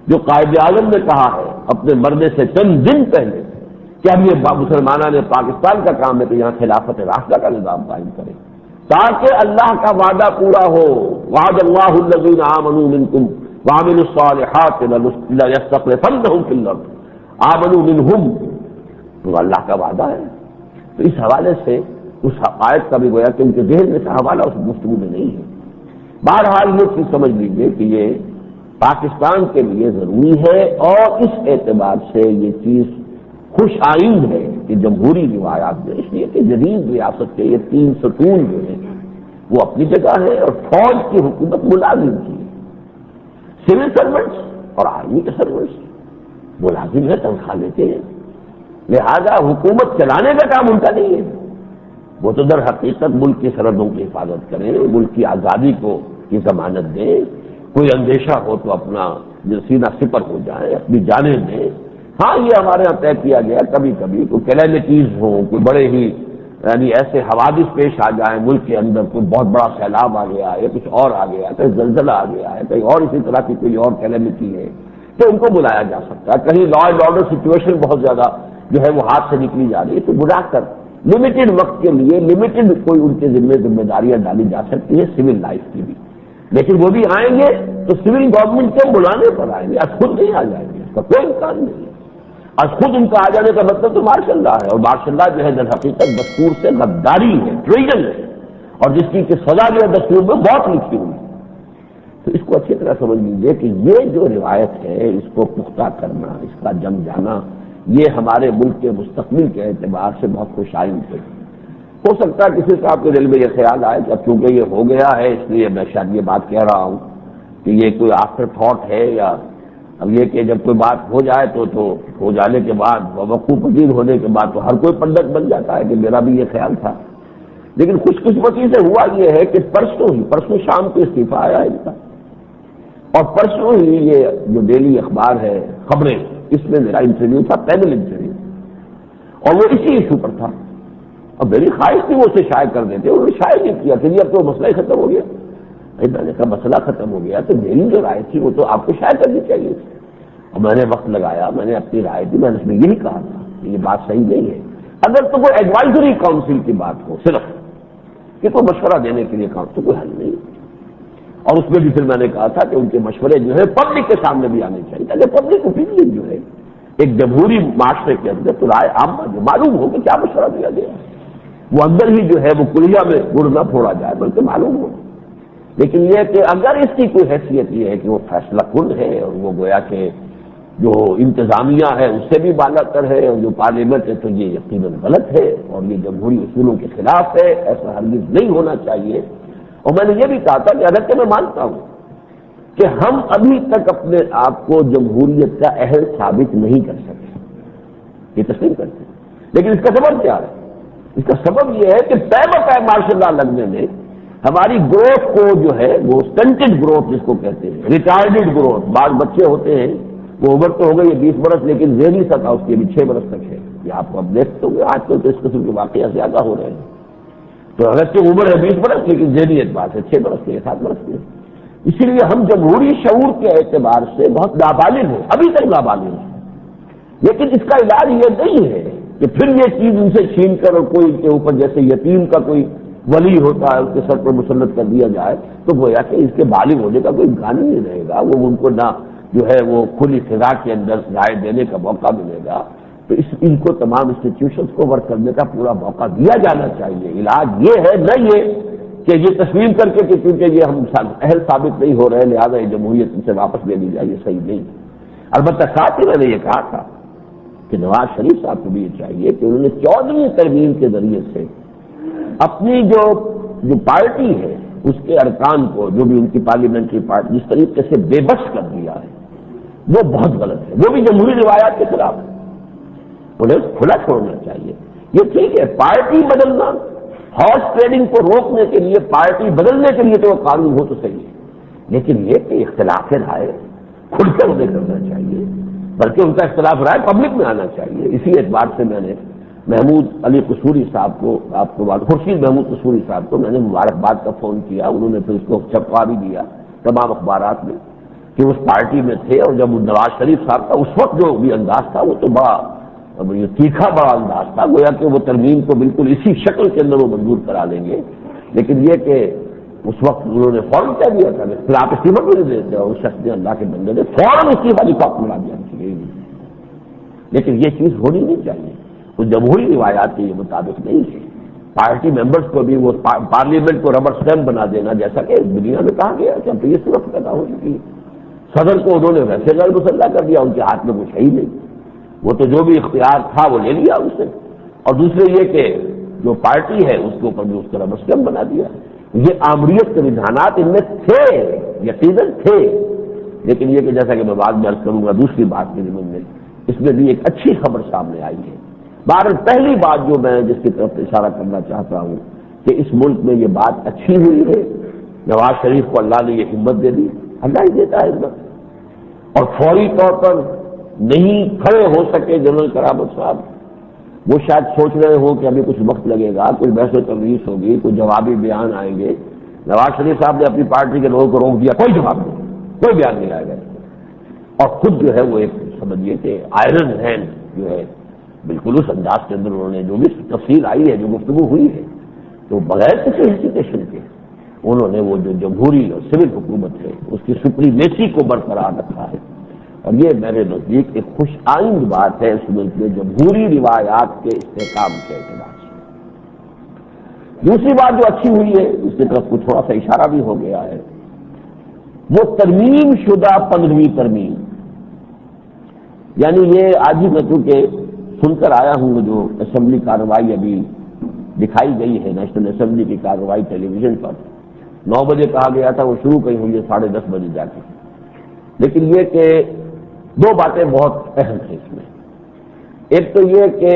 جو قائد اعظم نے کہا ہے اپنے مرنے سے چند دن پہلے کہ اب یہ مسلمانوں نے پاکستان کا کام ہے کہ یہاں خلافت راشدہ کا نظام قائم کرے تاکہ اللہ کا وعدہ پورا ہو، وعد اللہ الذین آمنوا منکم وعملوا الصالحات لیستخلفنہم فی الارض آمنوا منہم، تو اللہ کا وعدہ ہے۔ تو اس حوالے سے اس آیت کا بھی گویا کہ ان کے ذہن میں سے حوالہ اس گفتگو میں نہیں ہے۔ بہرحال یہ چیز سمجھ لیجیے کہ یہ پاکستان کے لیے ضروری ہے، اور اس اعتبار سے یہ چیز خوش آئند ہے کہ جمہوری روایات میں، اس لیے کہ جدید ریاست کے یہ تین ستون جو ہیں وہ اپنی جگہ ہے، اور فوج کی حکومت ملازم کی ہے، سول سرونٹس اور آرمی کے سرونٹس ملازم ہے، تنخواہ لیتے ہیں، لہذا حکومت چلانے کا کام ان کا نہیں ہے۔ وہ تو در حقیقت ملک کی سرحدوں کی حفاظت کریں، ملک کی آزادی کو کی ضمانت دیں، کوئی اندیشہ ہو تو اپنا سینہ سپر ہو جائے، اپنی جانیں دیں۔ ہاں یہ ہمارے یہاں طے کیا گیا کبھی کبھی کوئی کلیمٹیز ہوں، کوئی بڑے ہی یعنی ایسے حوادث پیش آ جائیں ملک کے اندر، کوئی بہت بڑا سیلاب آ گیا یا کچھ اور آ گیا، کہیں زلزلہ آ گیا ہے، کہیں اور اسی طرح کی کوئی اور کلیمٹی ہے، تو ان کو بلایا جا سکتا ہے۔ کہیں لا اینڈ آرڈر سچویشن بہت زیادہ جو ہے وہ ہاتھ سے نکلی جا رہی ہے، تو بلا کر لمیٹڈ وقت کے لیے لمیٹڈ کوئی ان کے ذمہ داریاں ڈالی جا سکتی ہے سول لائف کی بھی، لیکن وہ بھی آئیں گے تو سول گورنمنٹ کے بلانے پر آئیں گے، آج خود نہیں آ جائیں گے، اس کا کوئی امکان نہیں ہے۔ آج خود ان کا آ جانے کا مطلب تو مارشل لا ہے، اور مارشل لا جو ہے در حقیقت دستور سے غداری ہے، ٹریجن ہے، اور جس کی کہ سزا جو ہے دستور میں بہت لکھی ہوئی ہے۔ تو اس کو اچھی طرح سمجھ لیجیے کہ یہ جو روایت ہے اس کو پختہ کرنا، اس کا جم جانا، یہ ہمارے ملک کے مستقبل کے اعتبار سے بہت خوش آئند ہے۔ ہو سکتا ہے کسی صاحب کے دل میں یہ خیال آئے کہ اب چونکہ یہ ہو گیا ہے اس لیے میں شاید یہ بات کہہ رہا ہوں کہ یہ کوئی آفٹر تھاٹ ہے، یا اب یہ کہ جب کوئی بات ہو جائے تو ہو جانے کے بعد وقوع پذیر ہونے کے بعد تو ہر کوئی پنڈت بن جاتا ہے کہ میرا بھی یہ خیال تھا۔ لیکن خوش قسمتی سے ہوا یہ ہے کہ پرسوں شام کو استعفیٰ آیا ان کا، اور پرسوں ہی یہ جو ڈیلی اخبار ہے خبریں، اس میں میرا انٹرویو تھا، پینل انٹرویو، اور وہ اسی ایشو پر تھا، اور میری خواہش تھی وہ اسے شائع کر دیتے، انہوں نے شائع نہیں کیا کہ اب تو مسئلہ ہی ختم ہو گیا۔ میں نے کہا مسئلہ ختم ہو گیا تو میری جو رائے تھی وہ تو آپ کو شائع کرنی چاہیے تھی، اور میں نے وقت لگایا، میں نے اپنی رائے دی، میں نے اس میں یہی کہا تھا کہ یہ بات صحیح نہیں ہے۔ اگر تو کوئی ایڈوائزری کاؤنسل کی بات ہو صرف کہ کوئی مشورہ دینے کے لیے کاؤنسل، کوئی حل نہیں، اور اس میں بھی پھر میں نے کہا تھا کہ ان کے مشورے جو ہے پبلک کے سامنے بھی آنے چاہیے تاکہ پبلک اوپینین جو ہے ایک جمہوری معاشرے کے اندر تو رائے عامہ جو معلوم ہو کہ کیا مشورہ دیا گیا، وہ اندر ہی جو ہے وہ کلیا میں گڑ نہ پھوڑا جائے بلکہ معلوم ہو۔ لیکن یہ کہ اگر اس کی کوئی حیثیت یہ ہے کہ وہ فیصلہ کن ہے، اور وہ گویا کہ جو انتظامیہ ہے اس سے بھی بالا تر ہے، اور جو پارلیمنٹ ہے تو یہ یقیناً غلط ہے اور یہ جمہوری اصولوں کے خلاف ہے، ایسا ہرگز نہیں ہونا چاہیے۔ اور میں نے یہ بھی کہا تھا کہ اگر کہ میں مانتا ہوں کہ ہم ابھی تک اپنے آپ کو جمہوریت کا اہل ثابت نہیں کر سکے، یہ تسلیم کرتے ہیں، لیکن اس کا سبب کیا ہے؟ اس کا سبب یہ ہے کہ طے بقائے ماشاء اللہ لگنے میں ہماری گروتھ کو جو ہے وہ سٹنٹڈ گروتھ جس کو کہتے ہیں، ریٹارڈڈ گروتھ، بعض بچے ہوتے ہیں وہ عمر تو ہو گئی 20 برس لیکن ذہنی سطح اس کی ابھی 6 برس تک ہے، یہ آپ کو اب دیکھتے ہو گے آج کل تو اس قسم کے واقعات زیادہ ہو رہے ہیں، تو اگر کہ عمر ہے 20 برس لیکن ذہنی اعتبار سے 6 برس کے 7 برس کے، اسی لیے ہم جمہوری شعور کے اعتبار سے بہت نابالغ ہیں، ابھی تک نابالغ ہیں، لیکن اس کا علاج یہ نہیں ہے کہ پھر یہ چیز ان سے چھین کر اور کوئی کے اوپر جیسے یتیم کا کوئی ولی ہوتا ہے اس کے سر پر مسلط کر دیا جائے تو گویا کہ اس کے بالغ ہونے کا کوئی امکان ہی نہیں رہے گا، وہ ان کو نہ جو ہے وہ کھلی فضا کے اندر رائے دینے کا موقع ملے گا، تو ان کو تمام انسٹیٹیوشنز کو ورک کرنے کا پورا موقع دیا جانا چاہیے۔ علاج یہ ہے نہ یہ کہ یہ تسلیم کر کے کہ کیونکہ یہ ہم اہل ثابت نہیں ہو رہے لہٰذا یہ جمہوریت ان سے واپس لے لی جائے، یہ صحیح نہیں۔ البتہ ساتھ ہی میں نے یہ کہا تھا کہ نواز شریف صاحب کو بھی یہ چاہیے کہ انہوں نے 14ویں ترمیم کے ذریعے سے اپنی جو پارٹی ہے اس کے ارکان کو، جو بھی ان کی پارلیمنٹری پارٹی جس طریقے سے بے بس کر دیا ہے وہ بہت غلط ہے، وہ بھی جمہوری روایات کے خلاف ہے، انہیں کھلا چھوڑنا چاہیے۔ یہ ٹھیک ہے، پارٹی بدلنا، ہارس ٹریڈنگ کو روکنے کے لیے، پارٹی بدلنے کے لیے تو وہ قانون ہو تو صحیح ہے، لیکن یہ کہ اختلاف رائے کھل کر انہیں کرنا چاہیے، بلکہ ان کا اختلاف رائے پبلک میں آنا چاہیے۔ اسی اعتبار سے میں نے محمود علی قصوری صاحب کو، آپ کو خورشید محمود قصوری صاحب کو میں نے مبارکباد کا فون کیا، انہوں نے پھر اس کو چھپوا بھی دیا تمام اخبارات میں کہ اس پارٹی میں تھے، اور جب نواز شریف صاحب کا اس وقت جو بھی انداز تھا وہ تو بڑا تیکھا بڑا انداز تھا، گویا کہ وہ ترمیم کو بالکل اسی شکل کے اندر وہ منظور کرا لیں گے، لیکن یہ کہ اس وقت انہوں نے فوراً کہہ دیا تھا کہ پھر آپ استعفا بھی نہیں دیتے، اور اس شخص نے، اللہ کے بندے نے فوراً استعفا لفاف ملا دیا، لیکن یہ چیز ہونی نہیں چاہیے، وہ جمہوری روایات کے مطابق نہیں ہے۔ پارٹی ممبرس کو بھی وہ پارلیمنٹ کو ربر اسٹیمپ بنا دینا، جیسا کہ دنیا میں کہا گیا کہ اب تو یہ صورت پیدا ہو چکی ہے، صدر کو انہوں نے ویسے غیر مسلح کر دیا، ان کے ہاتھ میں کچھ ہے ہی نہیں، وہ تو جو بھی اختیار تھا وہ لے لیا اس نے، اور دوسرے یہ کہ جو پارٹی ہے اس کے اوپر بھی اس کا ربر اسٹیمپ بنا دیا۔ یہ آمریت کے رجحانات ان میں تھے، یقیناً تھے، لیکن یہ کہ جیسا کہ میں بعد میں عرض کروں گا دوسری بات کے ضمن میں، اس میں بھی ایک اچھی خبر سامنے آئی ہے۔ بہرحال پہلی بات جو میں جس کی طرف اشارہ کرنا چاہتا ہوں کہ اس ملک میں یہ بات اچھی ہوئی ہے، نواز شریف کو اللہ نے یہ ہمت دے دی، اللہ ہی دیتا ہے ہمت، اور فوری طور پر نہیں کھڑے ہو سکے جنرل کرامت صاحب، وہ شاید سوچ رہے ہوں کہ ابھی کچھ وقت لگے گا، کچھ بحث و تبحث ہوگی، کچھ جوابی بیان آئیں گے۔ نواز شریف صاحب نے اپنی پارٹی کے لوگوں کو روک دیا، کوئی جواب نہیں، کوئی بیان نہیں آئے گا، اور خود جو ہے وہ ایک سمجھیے کہ آئرن ہینڈ جو ہے بالکل اس انداز کے اندر انہوں نے جو بھی تفصیل آئی ہے، جو گفتگو ہوئی ہے، تو بغیر کسی ہیسیٹیشن کے انہوں نے وہ جو جمہوری اور سول حکومت ہے اس کی سپریمیسی کو برقرار رکھا ہے، اور یہ میرے نزدیک ایک خوش آئند بات ہے اس ملک میں جمہوری روایات کے استحکام کے اعتبار سے۔ دوسری بات جو اچھی ہوئی ہے، اس کی طرف کچھ تھوڑا سا اشارہ بھی ہو گیا ہے، وہ ترمیم شدہ 15ویں ترمیم، یعنی یہ آج ہی میں چونکہ سن کر آیا ہوں جو اسمبلی کارروائی ابھی دکھائی گئی ہے، نیشنل اسمبلی کی کارروائی ٹیلی ویژن پر 9 بجے کہا گیا تھا، وہ شروع کہیں ہوئی ہے 10:30 بجے جا کے، لیکن یہ کہ دو باتیں بہت اہم ہیں اس میں۔ ایک تو یہ کہ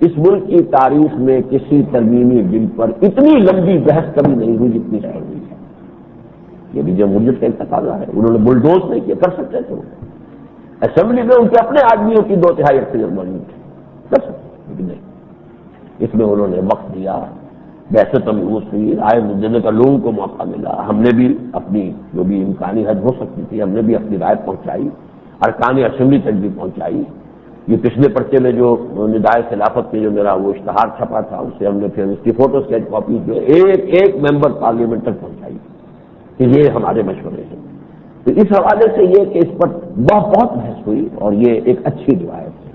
اس ملک کی تاریخ میں کسی ترمیمی بل پر اتنی لمبی بحث کبھی نہیں ہوئی جتنی اس پر ہوئی ہے، یہ بھی جمہوریت کا ایک تقاضا ہے، انہوں نے بلڈوز نہیں کیا، کر سکتے تھے، اسمبلی میں ان کے اپنے آدمیوں کی 2/3 اکثریت موجود تھی، کر سکتے لیکن نہیں، اس میں انہوں نے وقت دیا، بحث تمیز ہوئی، رائے دینے کا لوگوں کو موقع ملا، ہم نے بھی اپنی جو بھی امکانی حد ہو سکتی تھی ہم نے بھی اپنی رائے پہنچائی، ارکان اسمبلی تک بھی پہنچائی۔ یہ پچھلے پرچے میں جو ندائے خلافت کے جو میرا وہ اشتہار چھپا تھا اسے ہم نے پھر اس کی فوٹو اسٹیٹ کاپی جو ایک ممبر پارلیمنٹ تک پہنچائی کہ یہ ہمارے مشورے ہیں، تو اس حوالے سے یہ کہ اس پر بہت بحث ہوئی اور یہ ایک اچھی روایت ہے۔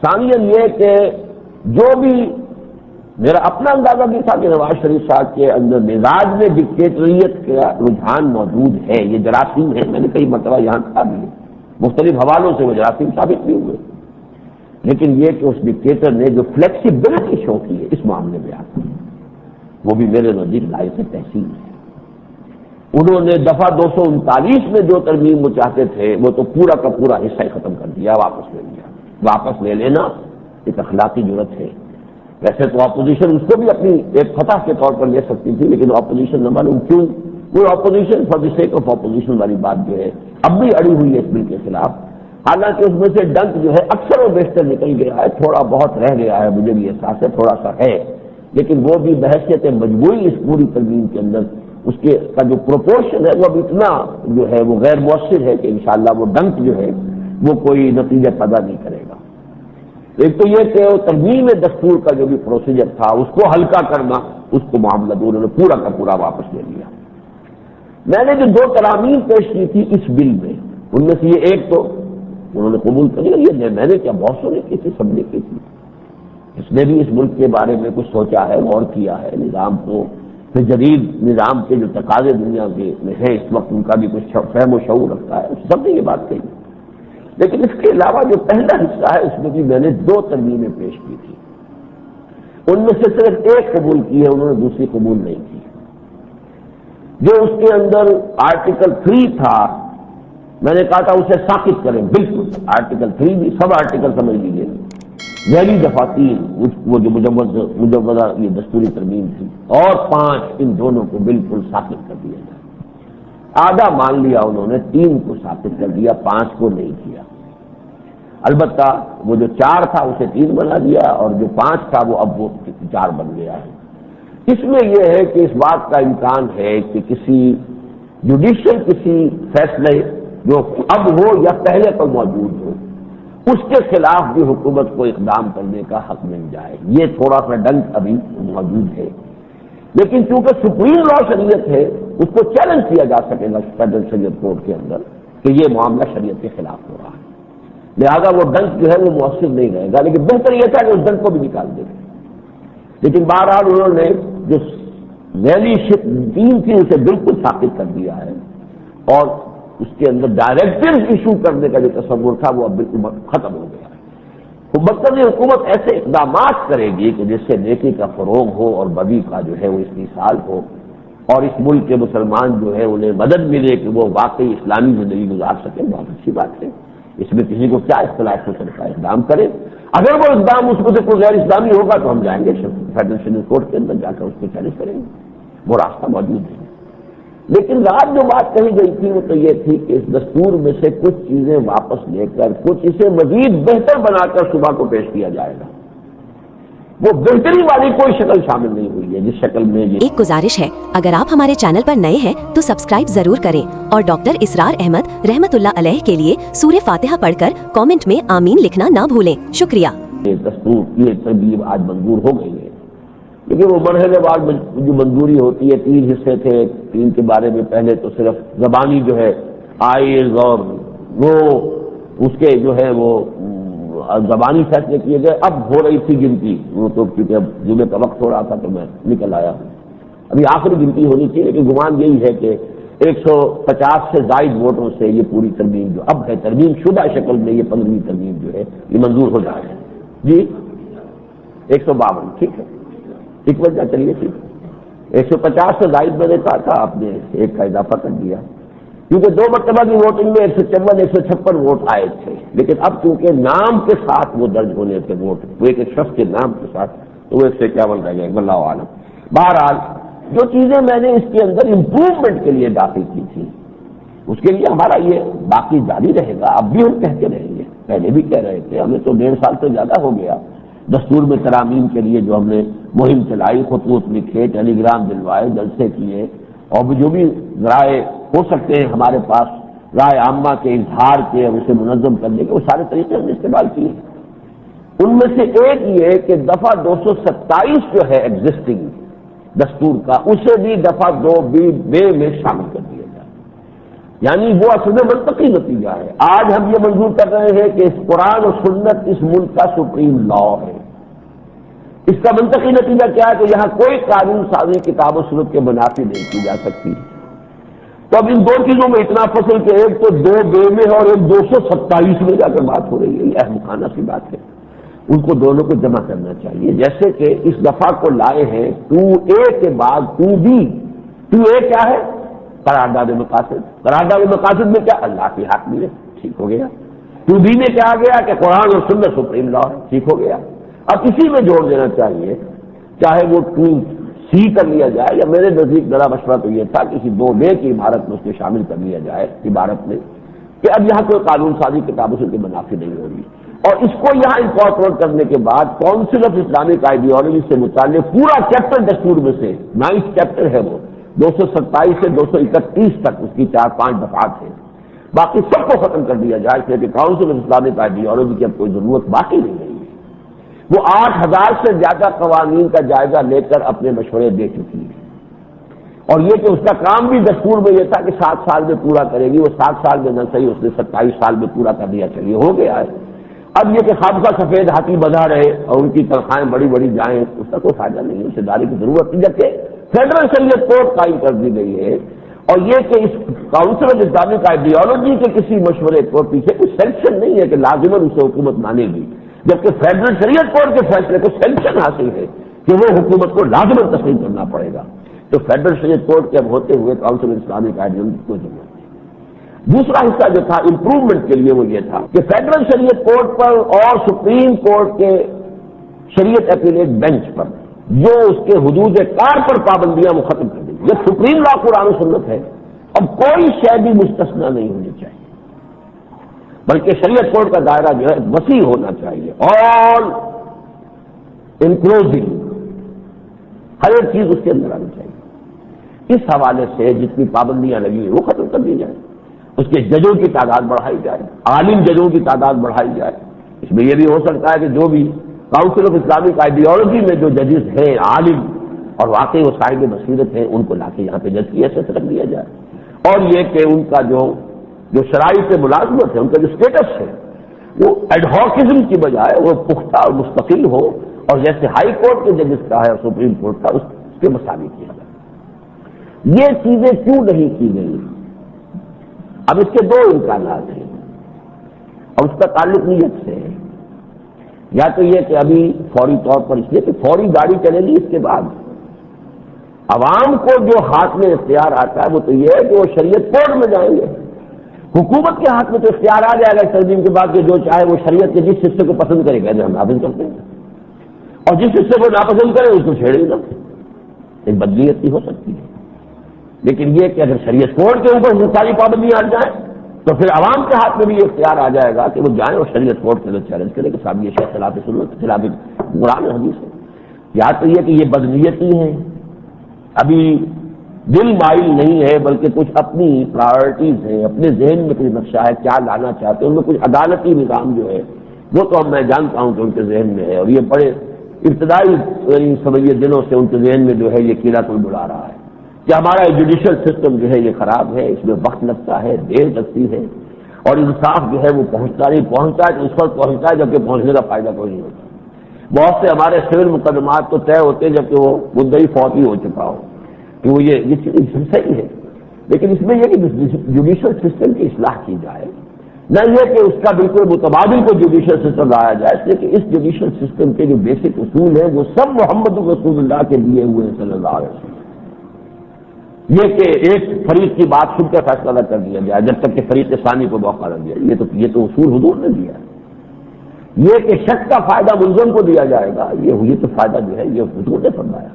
ثانیاً یہ کہ جو بھی میرا اپنا اندازہ بھی تھا کہ نواز شریف صاحب کے اندر مزاج میں ڈکٹیٹریت کا رجحان موجود ہے، یہ جراثیم ہے، میں نے کئی مرتبہ یہاں کہا بھی ہے، مختلف حوالوں سے وہ جراثیم ثابت بھی ہوئے، لیکن یہ کہ اس ڈکٹیٹر نے جو فلیکسیبلٹی شو کی ہے اس معاملے میں آتی ہے وہ بھی میرے نزدیک لائق تحسین ہے۔ انہوں نے دفعہ 239 میں جو ترمیم وہ چاہتے تھے وہ تو پورا کا پورا حصہ ہی ختم کر دیا، واپس لے لیا۔ واپس لے لینا ایک اخلاقی جرت ہے، ویسے تو اپوزیشن اس کو بھی اپنی ایک فتح کے طور پر لے سکتی تھی، لیکن اپوزیشن نہ معلوم کیوں وہ opposition for the sake of opposition والی بات جو ہے اب بھی اڑی ہوئی ہے اس بل کے خلاف، حالانکہ اس میں سے ڈنک جو ہے اکثر و بیشتر نکل گیا ہے، تھوڑا بہت رہ گیا ہے، مجھے بھی احساس ہے تھوڑا سا ہے، لیکن وہ بھی بحیثیت مجموعی اس پوری ترمیم کے اندر اس کے کا جو پروپورشن ہے وہ اب اتنا جو ہے وہ غیر مؤثر ہے کہ انشاءاللہ وہ ڈنک جو ہے وہ کوئی نتیجہ پیدا نہیں کرے گا۔ ایک تو یہ کہ ترمیم دستور کا جو بھی پروسیجر تھا اس کو ہلکا کرنا، اس کو معاملہ انہوں نے پورا کا پورا واپس لے لیا۔ میں نے جو 2 ترامیم پیش کی تھی اس بل میں، ان میں سے یہ ایک تو انہوں نے قبول کر لیا، یہ میں نے کیا بہت سو نے کی تھی، سب نے کی تھی، اس نے بھی اس ملک کے بارے میں کچھ سوچا ہے، غور کیا ہے، نظام کو پھر جدید نظام کے جو تقاضے دنیا کے میں ہے اس وقت ان کا بھی کچھ فہم و شعور رکھتا ہے، سب نے یہ بات کہی۔ لیکن اس کے علاوہ جو پہلا حصہ ہے اس میں بھی میں نے 2 ترمیمیں پیش کی تھی، ان میں سے صرف ایک قبول کی ہے، انہوں نے دوسری قبول نہیں کی۔ جو اس کے اندر آرٹیکل 3 تھا، میں نے کہا تھا اسے ساقط کریں، بالکل آرٹیکل 3 بھی سب آرٹیکل سمجھ لیجیے، ذیلی دفعہ 3 وہ جو مجوزہ یہ دستوری ترمیم تھی، اور 5 ان دونوں کو بالکل ساقط کر دیا جائے۔ آدھا مان لیا انہوں نے، 3 کو ساقط کر دیا، 5 کو نہیں کیا۔ البتہ وہ جو 4 تھا اسے 3 بنا دیا، اور جو 5 تھا وہ اب وہ 4 بن گیا ہے۔ اس میں یہ ہے کہ اس بات کا امکان ہے کہ کسی جوڈیشل کسی فیصلے جو اب ہو یا پہلے پر موجود ہو، اس کے خلاف بھی حکومت کو اقدام کرنے کا حق مل جائے۔ یہ تھوڑا سا ڈنک ابھی موجود ہے، لیکن چونکہ سپریم لا شریعت ہے، اس کو چیلنج کیا جا سکے گا فیڈرل شریعت کورٹ کے اندر کہ یہ معاملہ شریعت کے خلاف ہو رہا ہے، لہذا وہ ڈنک جو ہے وہ مؤثر نہیں رہے گا۔ لیکن بہتر یہ تھا کہ اس ڈنک کو بھی نکال دے، لیکن بہرحال انہوں نے جو ذیلی شک 3 تھی اسے بالکل ثابت کر دیا ہے، اور اس کے اندر ڈائریکٹیو ایشو کرنے کا جو تصور تھا وہ اب بالکل ختم ہو گیا ہے۔ مقتدی حکومت ایسے اقدامات کرے گی کہ جس سے نیکی کا فروغ ہو اور بدی کا جو ہے وہ استحصال ہو، اور اس ملک کے مسلمان جو ہے انہیں مدد ملے کہ وہ واقعی اسلامی زندگی گزار سکیں، بہت اچھی بات ہے۔ اس میں کسی کو کیا اختلاف ہو سکتا ہے، اقدام کرے۔ اگر وہ اقدام اس کو سے کوئی غیر اسلامی ہوگا تو ہم جائیں گے فیڈرل شریعت کورٹ کے اندر، جا کر اس کو چیلنج کریں گے، وہ راستہ موجود ہے۔ لیکن رات جو بات کہی گئی تھی وہ تو یہ تھی کہ اس دستور میں سے کچھ چیزیں واپس لے کر کچھ اسے مزید بہتر بنا کر صبح کو پیش کیا جائے گا۔ وہ بہتری والی کوئی شکل شامل نہیں ہوئی ہے جس شکل میں یہ۔ ایک گزارش ہے، اگر آپ ہمارے چینل پر نئے ہیں تو سبسکرائب ضرور کریں، اور ڈاکٹر اسرار احمد رحمت اللہ علیہ کے لیے سورہ فاتحہ پڑھ کر کامنٹ میں آمین لکھنا نہ بھولیں۔ شکریہ۔ دستور کی ترتیب آج منظور ہو گئی ہے، لیکن وہ مرحلے بعد جو منظوری ہوتی ہے 3 حصے تھے، 3 کے بارے میں پہلے تو صرف زبانی جو ہے آئز اور وہ اس کے جو ہے وہ زبانی فیصلے کیے گئے۔ اب ہو رہی تھی گنتی، وہ تو کیونکہ اب جمعے کا وقت ہو رہا تھا تو میں نکل آیا، ابھی آخری گنتی ہونی تھی، لیکن گمان یہی ہے کہ 150 سے زائد ووٹوں سے یہ پوری ترمیم جو اب ہے ترمیم شدہ شکل میں یہ 15ویں ترمیم جو ہے یہ منظور ہو جائے گا۔ جی 152 ٹھیک ہے، ایک وجہ چلیے ٹھیک ہے، 150 سے زائد میں نے کہا تھا، آپ نے 1 کا اضافہ کر دیا، کیونکہ 2 مرتبہ کی ووٹنگ میں 154 156 ووٹ آئے تھے، لیکن اب چونکہ نام کے ساتھ وہ درج ہونے تھے ووٹ، وہ ایک شخص کے نام کے ساتھ، تو وہ 151 رہ گئے، واللہ عالم۔ بہرحال جو چیزیں میں نے اس کے اندر امپروومنٹ کے لیے داخل کی تھی اس کے لیے ہمارا یہ باقی جاری رہے گا، اب بھی ہم کہتے رہیں گے، پہلے بھی کہہ رہے تھے، ہمیں تو 1.5 سال سے زیادہ ہو گیا دستور میں ترامیم کے لیے جو ہم نے مہم چلائی، خطوط لکھے، ٹیلی گرام دلوائے، جلسے کیے، اور جو بھی ذرائع ہو سکتے ہیں ہمارے پاس رائے عامہ کے اظہار کے اور اسے منظم کرنے کے، وہ سارے طریقے ہم نے استعمال کیے۔ ان میں سے ایک یہ کہ دفعہ 227 جو ہے ایگزسٹنگ دستور کا، اسے بھی دفعہ 2B میں شامل کر دیا جائے، یعنی وہ اصل میں منطقی نتیجہ ہے۔ آج ہم یہ منظور کر رہے ہیں کہ اس قرآن اور سنت اس ملک کا سپریم لا ہے، اس کا منطقی نتیجہ کیا ہے کہ یہاں کوئی قانون سازی کتاب و سنت کے منافی نہیں کی جا سکتی۔ تو اب ان 2 چیزوں میں اتنا فصل کہ ایک تو 2B میں اور ایک 227 میں جا کر بات ہو رہی ہے، یہ اہم خانہ سی بات ہے، ان کو دونوں کو جمع کرنا چاہیے۔ جیسے کہ اس دفعہ کو لائے ہیں 2A کے بعد 2B، 2A کیا ہے؟ قرارداد مقاصد، قرارداد مقاصد میں کیا؟ اللہ کی حاکمیت، ٹھیک ہو گیا۔ 2B میں کیا آ گیا کہ قرآن اور سنت سپریم لا ہے، ٹھیک ہو گیا۔ اب اسی میں جوڑ دینا چاہیے، چاہے وہ 2C کر لیا جائے، یا میرے نزدیک میرا مشورہ تو یہ تھا کہ کسی 2B کی عبارت میں اس کو شامل کر لیا جائے عبارت میں کہ اب یہاں کوئی قانون سازی کتاب و سنت کی منافی نہیں ہوگی، اور اس کو یہاں انکارپوریٹ کرنے کے بعد کونسل آف اسلامک آئیڈیالوجی سے متعلق پورا چیپٹر دستور میں سے 9 چیپٹر ہے، وہ 227 سے 231 تک اس کی 4-5 دفعات ہیں، باقی سب کو ختم کر دیا جائے، کہ کونسل آف اسلامک آئیڈیالوجی کی اب کوئی ضرورت باقی نہیں رہی ہے۔ وہ 8000 سے زیادہ قوانین کا جائزہ لے کر اپنے مشورے دے چکی ہے، اور یہ کہ اس کا کام بھی دستور میں یہ تھا کہ 7 سال میں پورا کرے گی، وہ 7 سال میں نہ صحیح اس نے 27 سال میں پورا کر دیا، چلیے ہو گیا ہے۔ اب یہ کہ خامخواہ سفید ہاتھی بندھا رہے اور ان کی تنخواہیں بڑی بڑی جائیں، اس کا کوئی فائدہ نہیں ہے، اسے داری کی ضرورت نہیں، جبکہ فیڈرل شریعت کورٹ قائم کر دی گئی ہے، اور یہ کہ اس کونسل آف اسلامک آئیڈیالوجی کے کسی مشورے کو پیچھے کوئی سینکشن نہیں ہے کہ لازماً اسے حکومت مانے گی، جبکہ فیڈرل شریعت کورٹ کے فیصلے کو سینکشن حاصل ہے کہ وہ حکومت کو لازماً تسلیم کرنا پڑے گا۔ تو فیڈرل شریعت کورٹ کے اب ہوتے ہوئے کونسل آف اسلامک آئیڈیالوجی کو ضرورت ہے۔ دوسرا حصہ جو تھا امپروومنٹ کے لیے وہ یہ تھا کہ فیڈرل شریعت کورٹ پر اور سپریم کورٹ کے شریعت اپیلیٹ بینچ پر جو اس کے حدود کار پر پابندیاں وہ ختم کر دیں. یہ سپریم لا قرآن و سنت ہے. اب کوئی شے بھی مستثنا نہیں ہونی چاہیے بلکہ شریعت کورٹ کا دائرہ جو ہے وسیع ہونا چاہیے اور انکلوزنگ، ہر ایک چیز اس کے اندر آنی چاہیے. اس حوالے سے جتنی پابندیاں لگی ہیں وہ ختم کر دی جائیں. اس کے ججوں کی تعداد بڑھائی جائے، عالم ججوں کی تعداد بڑھائی جائے. اس میں یہ بھی ہو سکتا ہے کہ جو بھی کاؤنسل آف اسلامک آئیڈیالوجی میں جو ججز ہیں عالم اور واقعی وہ صاحب بصیرت ہیں ان کو لا کے یہاں پہ جج کی حیثیت رکھ دیا جائے، اور یہ کہ ان کا جو شرائط ملازمت ہے، ان کا جو اسٹیٹس ہے وہ ایڈہاکزم کی بجائے وہ پختہ اور مستقل ہو، اور جیسے ہائی کورٹ کے ججز کا ہے اور سپریم کورٹ کا اس کے مساوی کیا جائے. یہ چیزیں کیوں نہیں کی گئی؟ اب اس کے دو امکانات ہیں اور اس کا تعلق نیت سے ہے. یا تو یہ کہ ابھی فوری طور پر اس لیے کہ فوری گاڑی چلے گی، اس کے بعد عوام کو جو ہاتھ میں اختیار آتا ہے وہ تو یہ ہے کہ وہ شریعت کورٹ میں جائیں گے. حکومت کے ہاتھ میں تو اختیار آ جائے گا اس ترمیم کے بعد کہ جو چاہے وہ شریعت کے جس حصے کو پسند کرے گا ہم نافذ کرتے ہیں، اور جس حصے کو ناپسند کرے اس کو چھیڑے گا. ایک بدنیتی ہو سکتی ہے. لیکن یہ کہ اگر شریعت کورٹ کے اوپر ساری پابندیاں آ جائیں تو پھر عوام کے ہاتھ میں بھی یہ اختیار آ جائے گا کہ وہ جائیں اور شریعت کورٹ کے لیے چیلنج کریں کہ صاحب یہ شیخ خلاف سنت خلاف قرآن حدیث ہے. یا تو یہ کہ یہ بدنیتی ہے، ابھی دل مائل نہیں ہے بلکہ کچھ اپنی پرائرٹیز ہیں، اپنے ذہن میں کچھ نقشہ ہے کیا لانا چاہتے ہیں، ان میں کچھ عدالتی نظام جو ہے وہ تو میں جانتا ہوں کہ ان کے ذہن میں ہے، اور یہ بڑے ابتدائی سمجھیے دنوں سے ان کے ذہن میں جو ہے یہ کیڑا کوئی بڑھا رہا ہے کہ ہمارا جوڈیشل سسٹم جو ہے یہ خراب ہے، اس میں وقت لگتا ہے، دیر لگتی ہے، اور انصاف جو ہے وہ پہنچتا ہے تو اس وقت پہنچتا ہے جبکہ پہنچنے کا فائدہ کوئی نہیں ہوتا. بہت سے ہمارے سول مقدمات تو طے ہوتے ہیں جبکہ وہ مدعی فوت ہی ہو چکا ہو کہ وہ یہ چیز صحیح ہے. لیکن اس میں یہ کہ جوڈیشل سسٹم کی اصلاح کی جائے، نہ یہ کہ اس کا بالکل متبادل کو جوڈیشل سسٹم لایا جائے، اس لیے کہ اس جوڈیشل سسٹم کے جو بیسک اصول ہیں وہ سب محمد رسول اللہ کے دیے ہوئے ہیں صلی اللہ علیہ وسلم. یہ کہ ایک فریق کی بات سن کر فیصلہ نہ کر دیا جائے جب تک کہ فریق ثانی کو موقع نہ دیا، یہ تو اصول حضور نے دیا ہے. یہ کہ شک کا فائدہ ملزم کو دیا جائے گا، یہ تو فائدہ جو ہے یہ حضور نے فرمایا.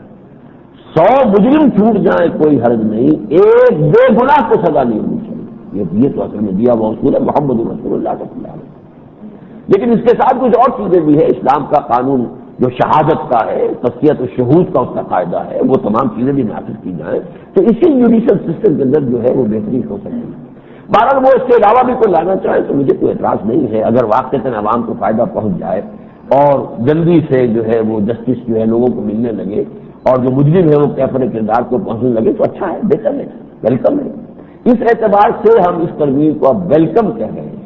100 مجرم چھوٹ جائیں کوئی حرج نہیں، ایک بے گناہ کو سزا نہیں ہونی چاہیے. یہ تو اصل میں دیا ہوا اصول ہے محمد رسول اللہ صلی اللہ علیہ وسلم. لیکن اس کے ساتھ کچھ اور چیزیں بھی ہیں. اسلام کا قانون جو شہادت کا ہے، تسکیت الشہود کا اس کا قاعدہ ہے، وہ تمام چیزیں بھی نافذ کی جائیں تو اسی جوڈیشل سسٹم کے اندر جو ہے وہ بہتری ہو سکتی ہے. بہرحال وہ اس کے علاوہ بھی کوئی لانا چاہے تو مجھے کوئی اعتراض نہیں ہے اگر واقعتاً عوام کو فائدہ پہنچ جائے اور جلدی سے جو ہے وہ جسٹس جو ہے لوگوں کو ملنے لگے اور جو مجرم ہے وہ اپنے کردار کو پہنچنے لگے تو اچھا ہے، بہتر ہے، ویلکم ہے. اس اعتبار سے ہم اس ترمیم کو اب ویلکم کہہ رہے ہیں،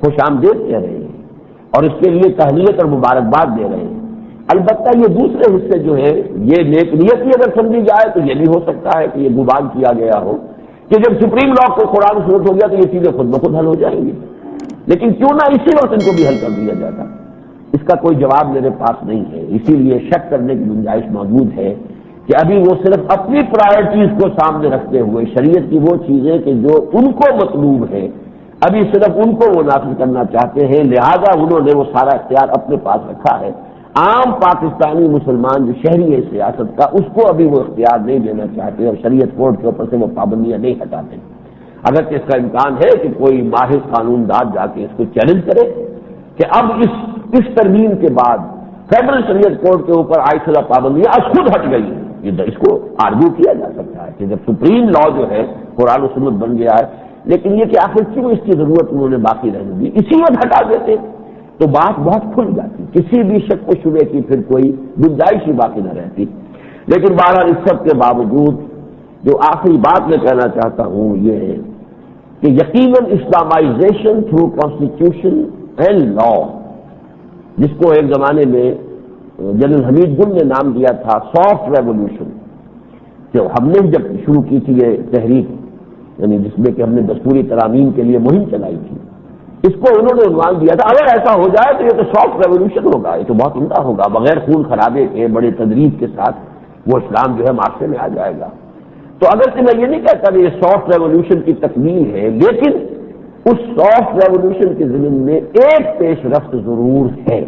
خوش آمدید کہہ رہے ہیں اور اس کے لیے تہنیت اور مبارکباد دے رہے ہیں. البتہ یہ دوسرے حصے جو ہے یہ نیک نیت ہی اگر سمجھی جائے تو یہ بھی ہو سکتا ہے کہ یہ گمان کیا گیا ہو کہ جب سپریم لا کو قرآن سنت ہو گیا تو یہ چیزیں خود بخود حل ہو جائیں گی. لیکن کیوں نہ اسی وقت ان کو بھی حل کر دیا جاتا، اس کا کوئی جواب میرے پاس نہیں ہے. اسی لیے شک کرنے کی گنجائش موجود ہے کہ ابھی وہ صرف اپنی پرائرٹیز کو سامنے رکھتے ہوئے شریعت کی وہ چیزیں کہ جو ان کو مطلوب ہے ابھی صرف ان کو وہ نافذ کرنا چاہتے ہیں، لہذا انہوں نے وہ سارا اختیار اپنے پاس رکھا ہے. عام پاکستانی مسلمان جو شہری ہے سیاست کا اس کو ابھی وہ اختیار نہیں دینا چاہتے اور شریعت کورٹ کے اوپر سے وہ پابندیاں نہیں ہٹاتے. اگرچہ اس کا امکان ہے کہ کوئی ماہر قانون داد جا کے اس کو چیلنج کرے کہ اب اس ترمیم کے بعد فیڈرل شریعت کورٹ کے اوپر عائد شدہ پابندیاں آج خود ہٹ گئی ہیں. یہ اس کو آرگو کیا جا سکتا ہے کہ جب سپریم لا جو ہے قرآن و سنت بن گیا ہے، لیکن یہ کہ آخر کیوں اس کی ضرورت انہوں نے باقی رہنے دی، اسی وقت ہٹا دیتے تو بات بہت کھل جاتی، کسی بھی شک و شبے کی پھر کوئی گنجائش ہی باقی نہ رہتی. لیکن بہرحال اس سب کے باوجود جو آخری بات میں کہنا چاہتا ہوں یہ ہے کہ یقیناً اسلامائزیشن تھرو کانسٹیٹیوشن اینڈ لا، جس کو ایک زمانے میں جنرل حمید گل نے نام دیا تھا سافٹ ریولیوشن، جو ہم نے جب شروع کی تھی یہ تحریک، یعنی جس میں کہ ہم نے دستوری ترامیم کے لیے مہم چلائی تھی، اس کو انہوں نے عنوان دیا تھا اگر ایسا ہو جائے تو یہ تو سافٹ ریولیوشن ہوگا، یہ تو بہت عمدہ ہوگا، بغیر خون خرابے کے بڑے تدریج کے ساتھ وہ اسلام جو ہے معاشرے میں آ جائے گا. تو اگرچہ میں یہ نہیں کہتا کہ یہ سافٹ ریولیوشن کی تکمیل ہے، لیکن اس سافٹ ریولیوشن کے ضمن میں ایک پیش رفت ضرور ہے۔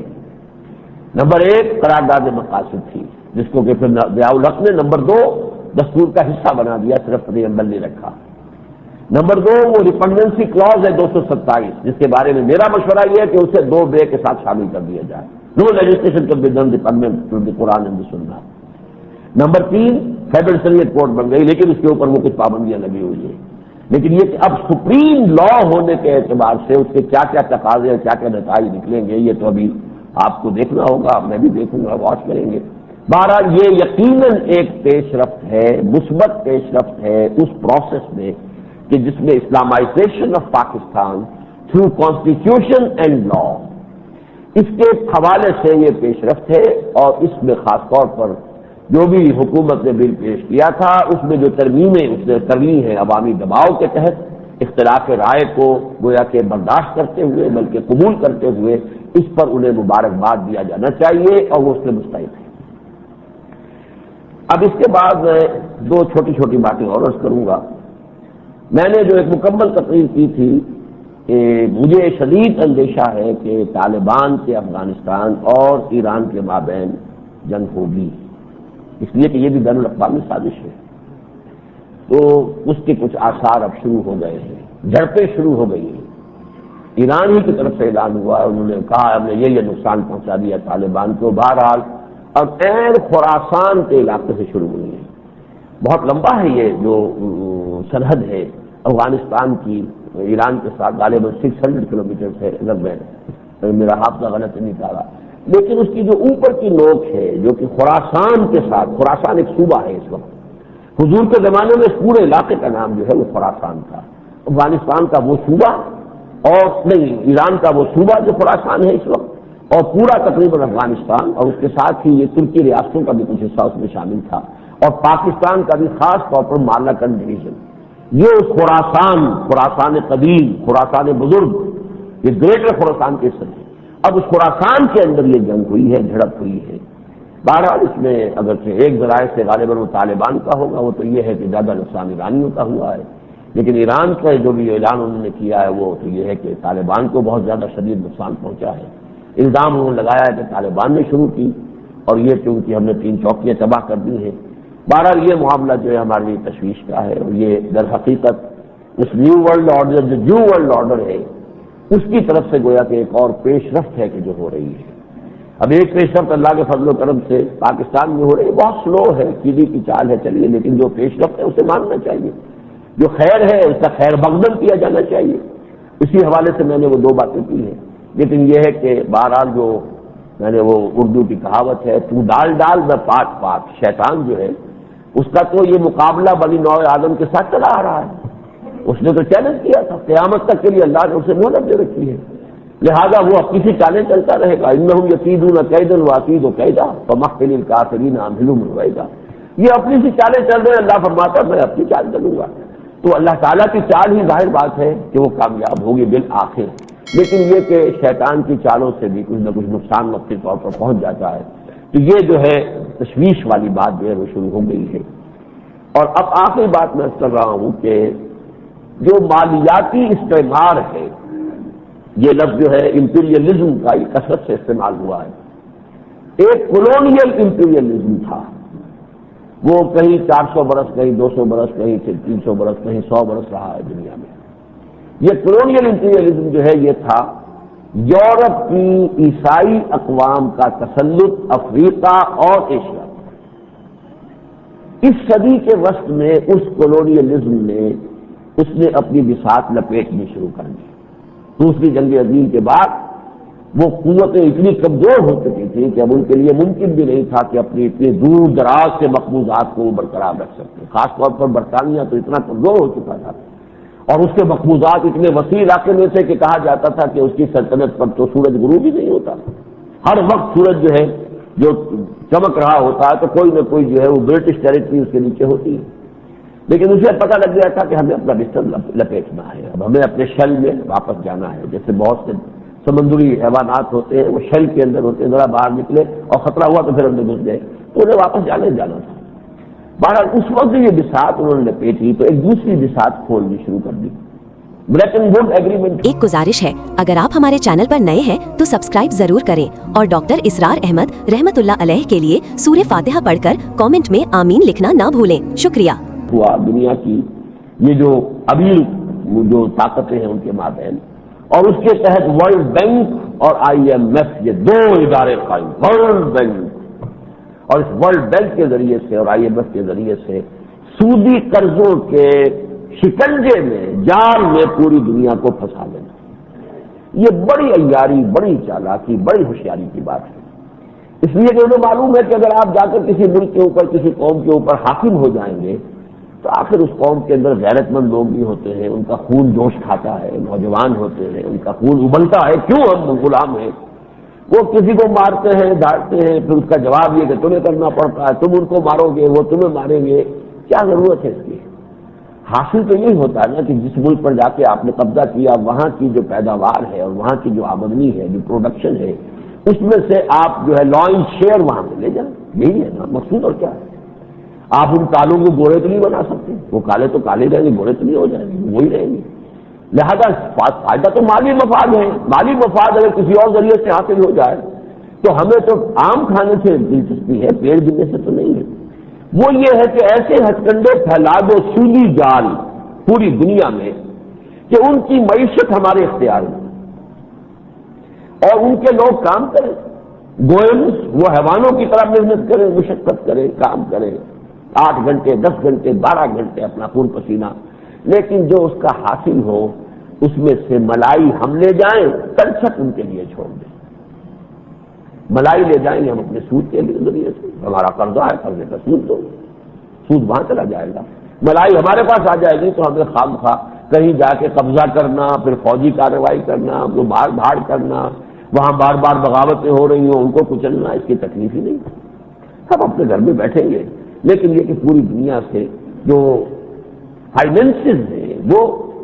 نمبر 1 قرارداد مقاصد تھی، جس کو کہ پھر ضیاء الحق نے نمبر 2 دستور کا حصہ بنا دیا، صرف عمل نہیں رکھا۔ نمبر 2 وہ ریپنڈنسی کلاز ہے 227، جس کے بارے میں میرا مشورہ یہ ہے کہ اسے 2 بے کے ساتھ شامل کر دیا جائے، no legislation can be done dependent to the Quran and the Sunnah. Number 3 federal Shariat court بن گئی، لیکن اس کے اوپر وہ کچھ پابندیاں لگی ہوئی ہیں، لیکن یہ کہ اب سپریم لا ہونے کے اعتبار سے اس کے کیا کیا تقاضے اور کیا کیا نتائج نکلیں گے، یہ تو ابھی آپ کو دیکھنا ہوگا، میں بھی دیکھوں گا، واچ کریں گے۔ بہرحال یہ یقیناً ایک پیش رفت ہے، مثبت پیش رفت ہے اس پروسیس میں کہ جس میں Islamisation of Pakistan through constitution and law, اس کے حوالے سے یہ پیش رفت ہے۔ اور اس میں خاص طور پر جو بھی حکومت نے بل پیش کیا تھا، اس میں جو ترمیمیں اس نے کرنی ہیں عوامی دباؤ کے تحت، اختلاف رائے کو گویا کہ برداشت کرتے ہوئے بلکہ قبول کرتے ہوئے، اس پر انہیں مبارکباد دیا جانا چاہیے اور وہ اس سے مستعد ہیں۔ اب اس کے بعد میں 2 چھوٹی چھوٹی باتیں اور عرض کروں گا۔ میں نے جو ایک مکمل تقریر کی تھی کہ مجھے شدید اندیشہ ہے کہ طالبان کے افغانستان اور ایران کے مابین جنگ ہوگی، اس لیے کہ یہ بھی بین الاقوامی سازش ہے، تو اس کے کچھ آثار اب شروع ہو گئے ہیں، جھڑپیں شروع ہو گئی ہیں۔ ایران ہی کی طرف سے اعلان ہوا، انہوں نے کہا ہم نے یہ نقصان پہنچا دیا طالبان کو۔ بہرحال اب عین خراسان کے علاقے سے شروع ہوئی ہے، بہت لمبا ہے یہ جو سرحد ہے افغانستان کی ایران کے ساتھ، غالباً 600 کلومیٹر ہے اگر میں میرا حافظہ غلط نہیں کہا رہا، لیکن اس کی جو اوپر کی نوک ہے جو کہ خراسان کے ساتھ، خراسان ایک صوبہ ہے اس وقت، حضور کے زمانے میں اس پورے علاقے کا نام جو ہے وہ خراسان تھا، افغانستان کا وہ صوبہ اور نہیں ایران کا وہ صوبہ جو خراسان ہے اس وقت، اور پورا تقریباً افغانستان، اور اس کے ساتھ ہی یہ ترکی ریاستوں کا بھی کچھ حصہ اس میں شامل تھا، اور پاکستان کا بھی خاص طور پر مالاکنڈ ڈویژن، یہ اس خراسان قدیم، خراسان بزرگ، یہ گریٹر خراسان کے حصے ہے۔ اب اس خراسان کے اندر یہ جنگ ہوئی ہے، جھڑپ ہوئی ہے۔ بہرحال اس میں اگرچہ ایک ذرائع سے غالباً وہ طالبان کا ہوگا، وہ تو یہ ہے کہ زیادہ نقصان ایرانیوں کا ہوا ہے، لیکن ایران کا جو بھی اعلان انہوں نے کیا ہے وہ تو یہ ہے کہ طالبان کو بہت زیادہ شدید نقصان پہنچا ہے۔ الزام انہوں نے لگایا ہے کہ طالبان نے شروع کی، اور یہ کیونکہ ہم نے 3 چوکیاں تباہ کر دی ہیں۔ بہرحال یہ معاملہ جو ہے ہمارے لیے تشویش کا ہے، اور یہ در حقیقت اس نیو ورلڈ آرڈر جو نیو ورلڈ آرڈر ہے اس کی طرف سے گویا کہ ایک اور پیش رفت ہے کہ جو ہو رہی ہے۔ اب ایک پیش رفت اللہ کے فضل و کرم سے پاکستان میں ہو رہی ہے، بہت سلو ہے، کیڑی کی چال ہے، چلیے، لیکن جو پیش رفت ہے اسے ماننا چاہیے، جو خیر ہے اس کا خیر مقدم کیا جانا چاہیے۔ اسی حوالے سے میں نے وہ 2 باتیں کی ہیں، لیکن یہ ہے کہ بہرحال جو میں نے وہ اردو کی کہاوت ہے، تو ڈال ڈال میں پاٹ پاٹ، شیطان جو ہے اس کا تو یہ مقابلہ بنی نوع آدم کے ساتھ چلا آ رہا ہے، اس نے تو چیلنج کیا تھا، قیامت تک کے لیے اللہ نے اسے مہلت دے رکھی ہے، لہذا وہ اپنی سی چالیں چلتا رہے گا۔ انہم یکیدون کیدا واکید کیدا فمهل الکافرین امہلہم رویدا، یہ اپنی سی چالیں چل رہے ہیں، اللہ فرماتا ہے میں اپنی چال چلوں گا، تو اللہ تعالیٰ کی چال ہی ظاہر بات ہے کہ وہ کامیاب ہوگی بالآخر، لیکن یہ کہ شیطان کی چالوں سے بھی کچھ نہ کچھ نقصان مفتی طور پر پہنچ جاتا ہے، تو یہ جو ہے تشویش والی بات جو ہے وہ شروع ہو گئی ہے۔ اور اب آخری بات میں کر رہا ہوں کہ جو مالیاتی استعمار ہے، یہ لفظ جو ہے امپیریلزم کا یہ کثرت سے استعمال ہوا ہے، ایک کولونیل امپیریلزم تھا، وہ کہیں 400 برس، کہیں 200 برس، کہیں 300 برس، کہیں 100 برس رہا ہے دنیا میں۔ یہ کولونیل امپیریلزم جو ہے یہ تھا یورپ کی عیسائی اقوام کا تسلط افریقہ اور ایشیا۔ اس صدی کے وسط میں اس کولونیلزم نے اپنی بساط لپیٹنی شروع کر دی۔ دوسری جنگ عظیم کے بعد وہ قوتیں اتنی کمزور ہو چکی تھیں کہ اب ان کے لیے ممکن بھی نہیں تھا کہ اپنی اتنے دور دراز کے مقبوضات کو وہ برقرار رکھ سکتے، خاص طور پر برطانیہ تو اتنا کمزور ہو چکا تھا، اور اس کے مقبوضات اتنے وسیع علاقے میں سے کہ کہا جاتا تھا کہ اس کی سلطنت پر تو سورج غروب ہی نہیں ہوتا، ہر وقت سورج جو ہے جو چمک رہا ہوتا ہے تو کوئی نہ کوئی جو ہے وہ برٹش ٹیریٹری اس کے نیچے ہوتی ہے، لیکن اسے پتہ لگ گیا تھا کہ ہمیں اپنا بستر لپیٹنا ہے، اب ہمیں اپنے شیل میں واپس جانا ہے، جیسے بہت سے سمندری حیوانات ہوتے ہیں وہ شیل کے اندر ہوتے ہیں، ذرا باہر نکلے اور خطرہ ہوا تو پھر اندر گھس گئے، تو انہیں واپس جانا تھا۔ بہرحال اس وقت یہ بساط انہوں نے پیٹی تو ایک دوسری بساط کھولنی شروع کر دی، بریٹن ووڈ ایگریمنٹ۔ ایک گزارش ہے، اگر آپ ہمارے چینل پر نئے ہیں تو سبسکرائب ضرور کریں اور ڈاکٹر اسرار احمد رحمت اللہ علیہ کے لیے سورہ فاتحہ پڑھ کر کامنٹ میں آمین لکھنا نہ بھولیں۔ شکریہ۔ ہوا دنیا کی یہ جو ابھی جو طاقتیں ہیں ان کے مابین، اور اس کے تحت ورلڈ بینک اور IMF یہ دو ادارے قائم، ورلڈ بینک، اور اس ورلڈ بینک کے ذریعے سے اور IMF کے ذریعے سے سودی قرضوں کے شکنجے میں، جال میں پوری دنیا کو پھنسا لینا، یہ بڑی عیاری، بڑی چالاکی، بڑی ہوشیاری کی بات ہے۔ اس لیے کہ انہیں معلوم ہے کہ اگر آپ جا کر کسی ملک کے اوپر، کسی قوم کے اوپر حاکم ہو جائیں گے تو آخر اس قوم کے اندر غیرت مند لوگ بھی ہوتے ہیں، ان کا خون جوش کھاتا ہے، نوجوان ہوتے ہیں، ان کا خون ابلتا ہے، کیوں ہم غلام ہیں، وہ کسی کو مارتے ہیں، ڈانٹتے ہیں، پھر اس کا جواب یہ کہ تمہیں کرنا پڑتا ہے، تم ان کو مارو گے، وہ تمہیں ماریں گے، کیا ضرورت ہے اس کی؟ حاصل تو یہی ہوتا ہے نا کہ جس ملک پر جا کے آپ نے قبضہ کیا، وہاں کی جو پیداوار ہے اور وہاں کی جو آمدنی ہے، جو پروڈکشن ہے، اس میں سے آپ جو ہے لائن شیئر وہاں سے لے جائیں، یہی ہے نا مقصود۔ اور کیا ہے؟ آپ ان کالوں کو گورے تو نہیں بنا سکتے، وہ کالے تو کالے رہیں گے، گورے تو نہیں ہو جائیں گے، وہی رہیں گے۔ لہذا فائدہ تو مالی مفاد ہے، مالی مفاد اگر کسی اور ذریعے سے حاصل ہو جائے تو ہمیں تو آم کھانے سے دلچسپی ہے، پیڑ گرنے سے تو نہیں ہے۔ وہ یہ ہے کہ ایسے ہتھ کنڈے پھیلا دو، سودی جال پوری دنیا میں، کہ ان کی معیشت ہمارے اختیار میں اور ان کے لوگ کام کریں، گوئنس وہ حیوانوں کی طرح محنت کریں، مشقت کریں، کام کریں، 8 گھنٹے 10 گھنٹے 12 گھنٹے اپنا خون پسینہ، لیکن جو اس کا حاصل ہو اس میں سے ملائی ہم لے جائیں، تلچھٹ ان کے لیے چھوڑ دیں۔ ملائی لے جائیں گے ہم اپنے سود کے ذریعے سے، ہمارا قرضہ ہے، قرضے کا سود دو، سود وہاں چلا جائے گا۔ ملائی ہمارے پاس آ جائے گی تو ہمیں خام خواہ کہیں جا کے قبضہ کرنا، پھر فوجی کارروائی کرنا، وہ مار دھاڑ کرنا، وہاں بار بار بغاوتیں ہو رہی ہوں ان کو کچلنا، اس کی تکلیف ہی نہیں۔ سب اپنے گھر میں بیٹھیں گے، لیکن یہ کہ پوری دنیا سے جو فائنینسز ہیں وہ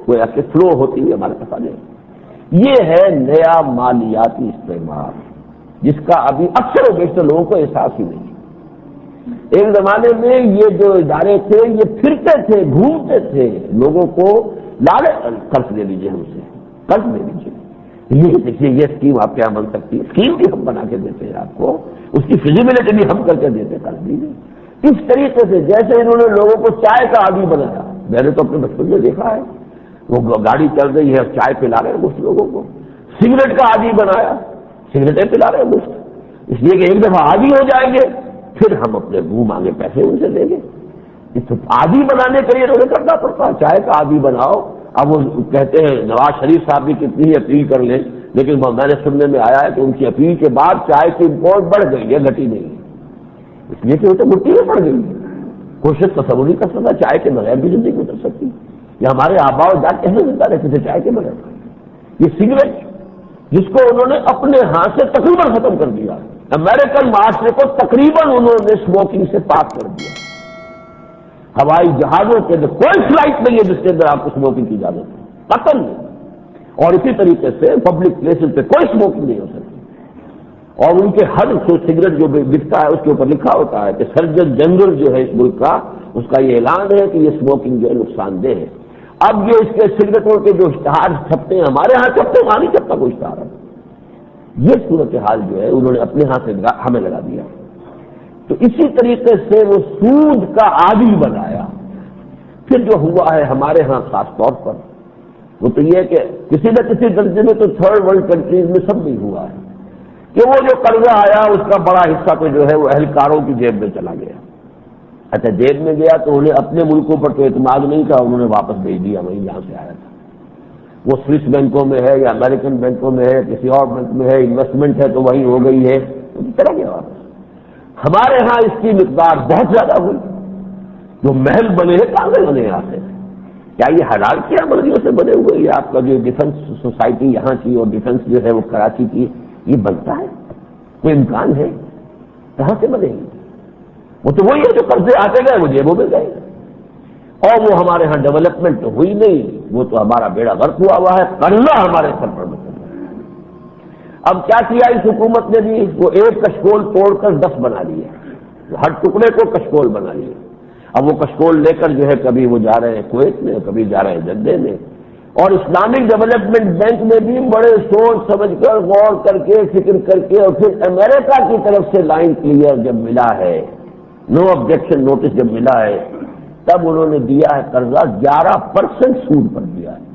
گویا کہ فلو ہوتی ہوئی ہمارے پاس آ جائے۔ یہ ہے نیا مالیاتی استعمال، جس کا ابھی اکثر و بیشتر لوگوں کو احساس ہی نہیں۔ ایک زمانے میں یہ جو ادارے تھے یہ پھرتے تھے، گھومتے تھے، لوگوں کو لالے قرض لے لیجیے، ہم سے قرض لے لیجیے، یہ دیکھیے یہ اسکیم آپ کے یہاں بن سکتی ہے، اسکیم بھی ہم بنا کے دیتے ہیں آپ کو، اس کی فیزیبلٹی بھی ہم کر کے دیتے ہیں، قرض دیجیے۔ اس طریقے سے جیسے انہوں نے لوگوں کو چائے کا عادی بنایا، میں نے تو اپنے بچپن میں دیکھا ہے، وہ گاڑی چل رہی ہے اور چائے پلا رہے ہیں مفت لوگوں کو، سگریٹ کا عادی بنایا، سگریٹیں پلا رہے ہیں مفت، اس لیے کہ ایک دفعہ عادی ہو جائیں گے پھر ہم اپنے منہ مانگے پیسے ان سے دیں گے۔ اس عادی بنانے کے لیے انہیں کرنا پڑتا ہے، چائے کا عادی بناؤ۔ اب وہ کہتے ہیں نواز شریف صاحب بھی کتنی ہی اپیل کر لیں، لیکن میں نے سننے میں آیا ہے کہ ان کی اپیل کے بعد چائے کی امپورٹ بڑھ گئی ہے، گھٹی نہیں، اس لیے کہ وہ تو مٹی میں پڑ گئی۔ کوشش تصور نہیں کر سکتا چائے کے بغیر بھی زندگی گزر سکتی، یہ ہمارے آبا و اجداد کیسے زندہ رہتے تھے چائے کے بغیر۔ یہ سگریٹ جس کو انہوں نے اپنے ہاتھ سے تقریباً ختم کر دیا، امریکن معاشرے کو تقریباً انہوں نے اسموکنگ سے پاک کر دیا۔ ہوائی جہازوں کے اندر کوئی فلائٹ نہیں ہے جس کے اندر آپ کو اسموکنگ کی اجازت ہے، قطعاً نہیں۔ اور اسی طریقے سے پبلک پلیسز پہ کوئی اسموکنگ نہیں ہو سکتی، اور ان کے ہر سگریٹ جو بکتا ہے اس کے اوپر لکھا ہوتا ہے کہ سرجن جنرل جو ہے اس ملک کا، اس کا یہ اعلان ہے کہ یہ اسموکنگ جو ہے نقصان دہ ہے۔ اب یہ اس کے سگریٹوں کے جو اشتہار چھپتے ہیں، ہمارے ہاں چھپتے ہیں، وہاں نہیں چھپتا کوئی اشتہار۔ یہ صورتحال جو ہے انہوں نے اپنے ہاں سے ہمیں لگا دیا۔ تو اسی طریقے سے وہ سود کا عادی بنایا۔ پھر جو ہوا ہے ہمارے ہاں خاص طور پر، وہ تو یہ کہ کسی نہ کسی درجے میں تو تھرڈ ورلڈ کنٹریز میں سب نہیں ہوا ہے کہ وہ جو قرضہ آیا اس کا بڑا حصہ تو جو ہے وہ اہلکاروں کی جیب میں چلا گیا۔ اچھا جیب میں گیا تو انہیں اپنے ملکوں پر تو اعتماد نہیں تھا، انہوں نے واپس بھیج دیا وہیں جہاں سے آیا تھا۔ وہ سوئس بینکوں میں ہے یا امریکن بینکوں میں ہے، کسی اور بینک میں ہے، انویسٹمنٹ ہے تو وہیں ہو گئی ہے، چلا گیا واپس۔ ہمارے ہاں اس کی مقدار بہت زیادہ ہوئی، جو محل بنے ہیں کہاں سے بنے یہاں سے؟ کیا یہ حلال کی آمدنیوں سے بنے ہوئے؟ یہ آپ کا جو ڈیفنس سوسائٹی یہاں کی اور ڈیفنس جو ہے وہ کراچی کی، یہ بنتا ہے؟ کوئی امکان ہے؟ کہاں سے بنے گی؟ وہ تو وہی ہے جو قرضے آتے گئے وہ جیبوں میں گئے، اور وہ ہمارے ہاں ڈیولپمنٹ تو ہوئی نہیں، وہ تو ہمارا بیڑا غرق ہوا ہوا ہے، قرضہ ہمارے سر پر بچا۔ اب کیا کیا اس حکومت نے بھی؟ وہ ایک کشکول توڑ کر 10 بنا لیے، ہر ٹکڑے کو کشکول بنا لیے۔ اب وہ کشکول لے کر جو ہے کبھی وہ جا رہے ہیں کویت میں، کبھی جا رہے ہیں جدہ میں، اور اسلامک ڈیولپمنٹ بینک میں بھی بڑے سوچ سمجھ کر غور کر کے فکر کر کے، اور پھر امریکہ کی طرف سے لائن کلیئر جب ملا ہے، نو آبجیکشن نوٹس جب ملا ہے، تب انہوں نے دیا ہے قرضہ 11% سود پر دیا ہے۔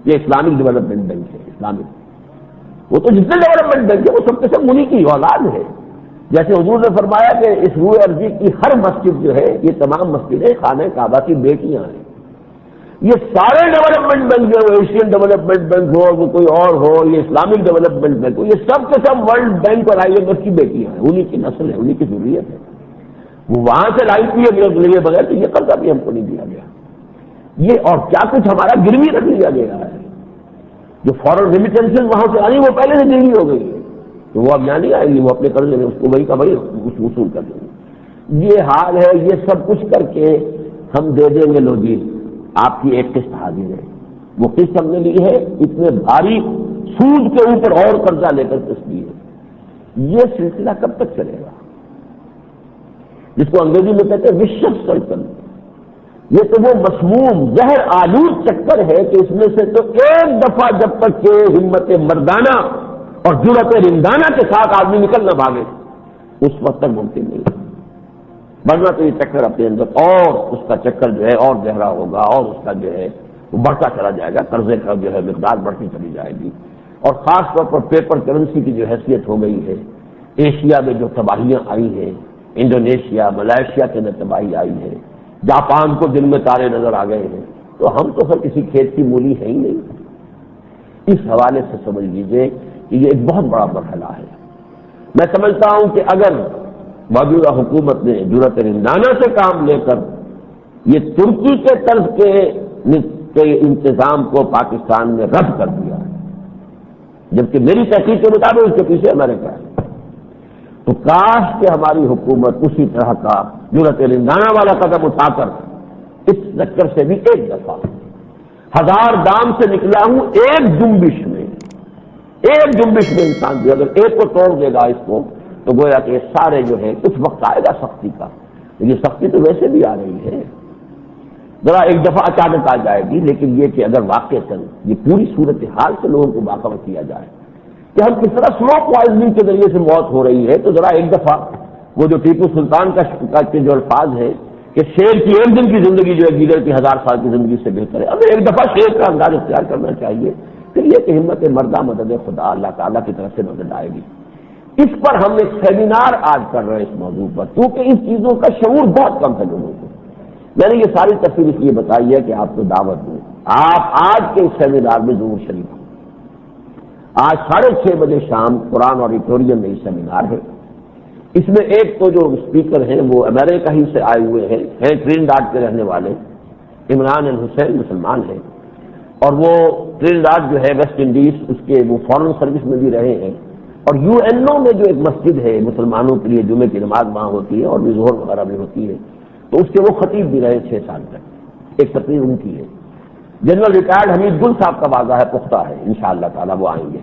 یہ اسلامک ڈیولپمنٹ بینک ہے، اسلامک، وہ تو جتنے ڈیولپمنٹ بینک ہے وہ سب کے سب انہی کی اولاد ہے۔ جیسے حضور نے فرمایا کہ اس روئے ارضی کی ہر مسجد جو ہے، یہ تمام مسجدیں خانہ کعبہ کی بیٹیاں ہیں۔ یہ سارے ڈیولپمنٹ بینک جو ہے، ایشین ڈیولپمنٹ بینک ہو، وہ کوئی اور ہو، یہ اسلامک ڈیولپمنٹ بینک ہو، یہ سب کے سب ورلڈ بینک اور IMF کی بیٹیاں ہیں، انہی کی نسل ہے، انہی کی ضروریت ہے۔ وہ وہاں سے لائی تھی لیے بغیر تو یہ قرضہ بھی ہم کو نہیں دیا گیا۔ یہ اور کیا کچھ ہمارا گروی رکھ لیا گیا ہے، جو فورن ریمیٹنسز وہاں سے آنی وہ پہلے سے گروی ہو گئی ہے، تو وہ اب یہاں نہیں آئیں گی، وہ اپنے قرضے میں اس کو وہی کا وہی وصول کر دیں گے۔ یہ حال ہے، یہ سب کچھ کر کے ہم دے دیں گے، لو جی آپ کی ایک قسط حاضر ہے۔ وہ قسط ہم نے لی ہے، اتنے بھاری سود کے اوپر اور قرضہ لے کر قسط لی ہے۔ یہ سلسلہ کب تک چلے گا؟ جس کو انگریزی میں کہتے ہیں وشیس سرکل۔ یہ تو وہ مسموم زہر آلود چکر ہے کہ اس میں سے تو ایک دفعہ جب تک کہ ہمت مردانہ اور جرأت رندانہ کے ساتھ آدمی نکل نہ بھاگے اس وقت تک ممکن نہیں ہے، ورنہ تو یہ چکر اپنے اندر اور اس کا چکر جو ہے اور گہرا ہوگا، اور اس کا جو ہے وہ بڑھتا چلا جائے گا، قرضے کا جو ہے مقدار بڑھتی چلی جائے گی۔ اور خاص طور پر پیپر کرنسی کی جو حیثیت ہو گئی ہے، ایشیا میں جو تباہیاں آئی ہیں، انڈونیشیا ملائیشیا کے اندر تباہی آئی ہے، جاپان کو دن میں تارے نظر آ گئے ہیں، تو ہم تو پھر کسی کھیت کی مولی ہے ہی نہیں۔ اس حوالے سے سمجھ لیجئے کہ یہ ایک بہت بڑا مرحلہ ہے۔ میں سمجھتا ہوں کہ اگر موجودہ حکومت نے جرأت رندانہ سے کام لے کر یہ ترکی کے طرز کے انتظام کو پاکستان میں رد کر دیا ہے، جبکہ میری تحقیق کے مطابق اس کے پیچھے امریکہ ہے، تو کاش کہ ہماری حکومت اسی طرح کا جرأت رندانہ والا قدم اٹھا کر اس چکر سے بھی ایک دفعہ، 1000 دام سے نکلا ہوں ایک جنبش میں انسان بھی اگر ایک کو توڑ دے گا اس کو، تو گویا کہ یہ سارے جو ہے کچھ وقت آئے گا سختی کا، یہ سختی تو ویسے بھی آ رہی ہے، ذرا ایک دفعہ اچانک آ جائے گی، لیکن یہ کہ اگر واقعتاً یہ پوری صورتحال سے لوگوں کو باخبر کیا جائے کہ ہم کس طرح سلو پوائزننگ کے ذریعے سے موت ہو رہی ہے، تو ذرا ایک دفعہ وہ جو ٹیپو سلطان کا جو الفاظ ہے کہ شیر کی ایک دن کی زندگی جو ہے گیدڑ کی 1000 سال کی زندگی سے بہتر ہے، اب ایک دفعہ شیر کا انداز اختیار کرنا چاہیے، پھر یہ کہ ہمت مردہ مدد خدا اللہ تعالیٰ کی طرف سے مدد آئے گی۔ اس پر ہم ایک سیمینار آج کر رہے ہیں اس موضوع پر، کیونکہ ان چیزوں کا شعور بہت کم ہے لوگوں کو۔ میں نے یہ ساری تفصیل اس لیے بتائی ہے کہ آپ کو دعوت دوں، آپ آج کے اس سیمینار میں ضرور شریک ہوں۔ آج 6:30 بجے شام قرآن آڈیٹوریم میں یہ سیمینار ہے۔ اس میں ایک تو جو اسپیکر ہیں وہ امریکہ ہی سے آئے ہوئے ہیں ٹرینیڈاڈ کے رہنے والے عمران الحسین، مسلمان ہیں، اور وہ ٹرینیڈاڈ جو ہے ویسٹ انڈیز اس کے وہ فورن سروس میں بھی رہے ہیں، اور UNO میں جو ایک مسجد ہے مسلمانوں کے لیے جمعے کی نماز وہاں ہوتی ہے اور بھی ظہر وغیرہ بھی ہوتی ہے، تو اس کے وہ خطیب بھی رہے 6 سال تک، ایک تقریر ان کی ہے۔ جنرل ریٹائرڈ حمید گل صاحب کا وعدہ ہے، پختہ ہے، انشاءاللہ تعالیٰ وہ آئیں گے۔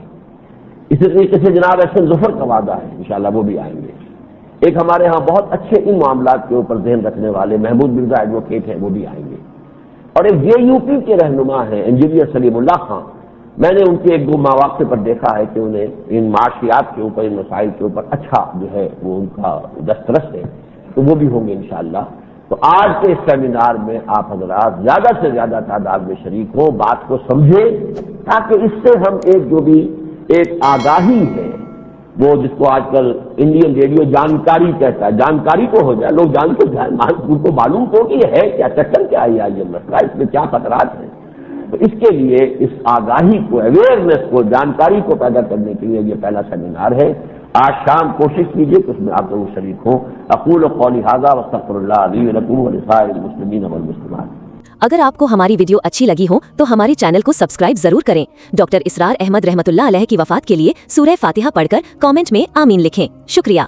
اسی طریقے سے جناب احسن ظفر کا وعدہ ہے، انشاءاللہ وہ بھی آئیں گے۔ ایک ہمارے ہاں بہت اچھے ان معاملات کے اوپر ذہن رکھنے والے محمود مرزا ایڈوکیٹ ہیں، وہ بھی آئیں گے، اور ایک JUP کے رہنما ہیں انجینئر سلیم اللہ خان، میں نے ان کے 1-2 مواقع پر دیکھا ہے کہ انہیں ان معاشیات کے اوپر، ان مسائل کے اوپر اچھا جو ہے وہ ان کا دسترس ہے، تو وہ بھی ہوں گے انشاءاللہ۔ تو آج کے اس سیمینار میں آپ حضرات زیادہ سے زیادہ تعداد میں شریک ہوں، بات کو سمجھیں، تاکہ اس سے ہم ایک جو بھی ایک آگاہی ہے، وہ جس کو آج کل انڈین ریڈیو جانکاری کہتا ہے، جانکاری تو ہو جائے، لوگ جان کو معلوم ہو کہ یہ ہے کیا، چکر کیا ہے، یہ مسئلہ اس میں کیا خطرات ہیں۔ تو اس کے لیے اس آگاہی کو، اویئرنیس کو، جانکاری کو پیدا کرنے کے لیے یہ پہلا سیمینار ہے۔ آج شام کوشش کیجیے کہ اس میں آپ ضرور شریک ہوں۔ اقول قولی ھذا واستغفر اللہ لی ولکم ولسائر المسلمین والمسلمات۔ اگر آپ کو ہماری ویڈیو اچھی لگی ہو تو ہمارے چینل کو سبسکرائب ضرور کریں۔ ڈاکٹر اسرار احمد رحمۃ اللہ علیہ کی وفات کے لیے سورہ فاتحہ پڑھ کر کامنٹ میں آمین لکھیں۔ شکریہ۔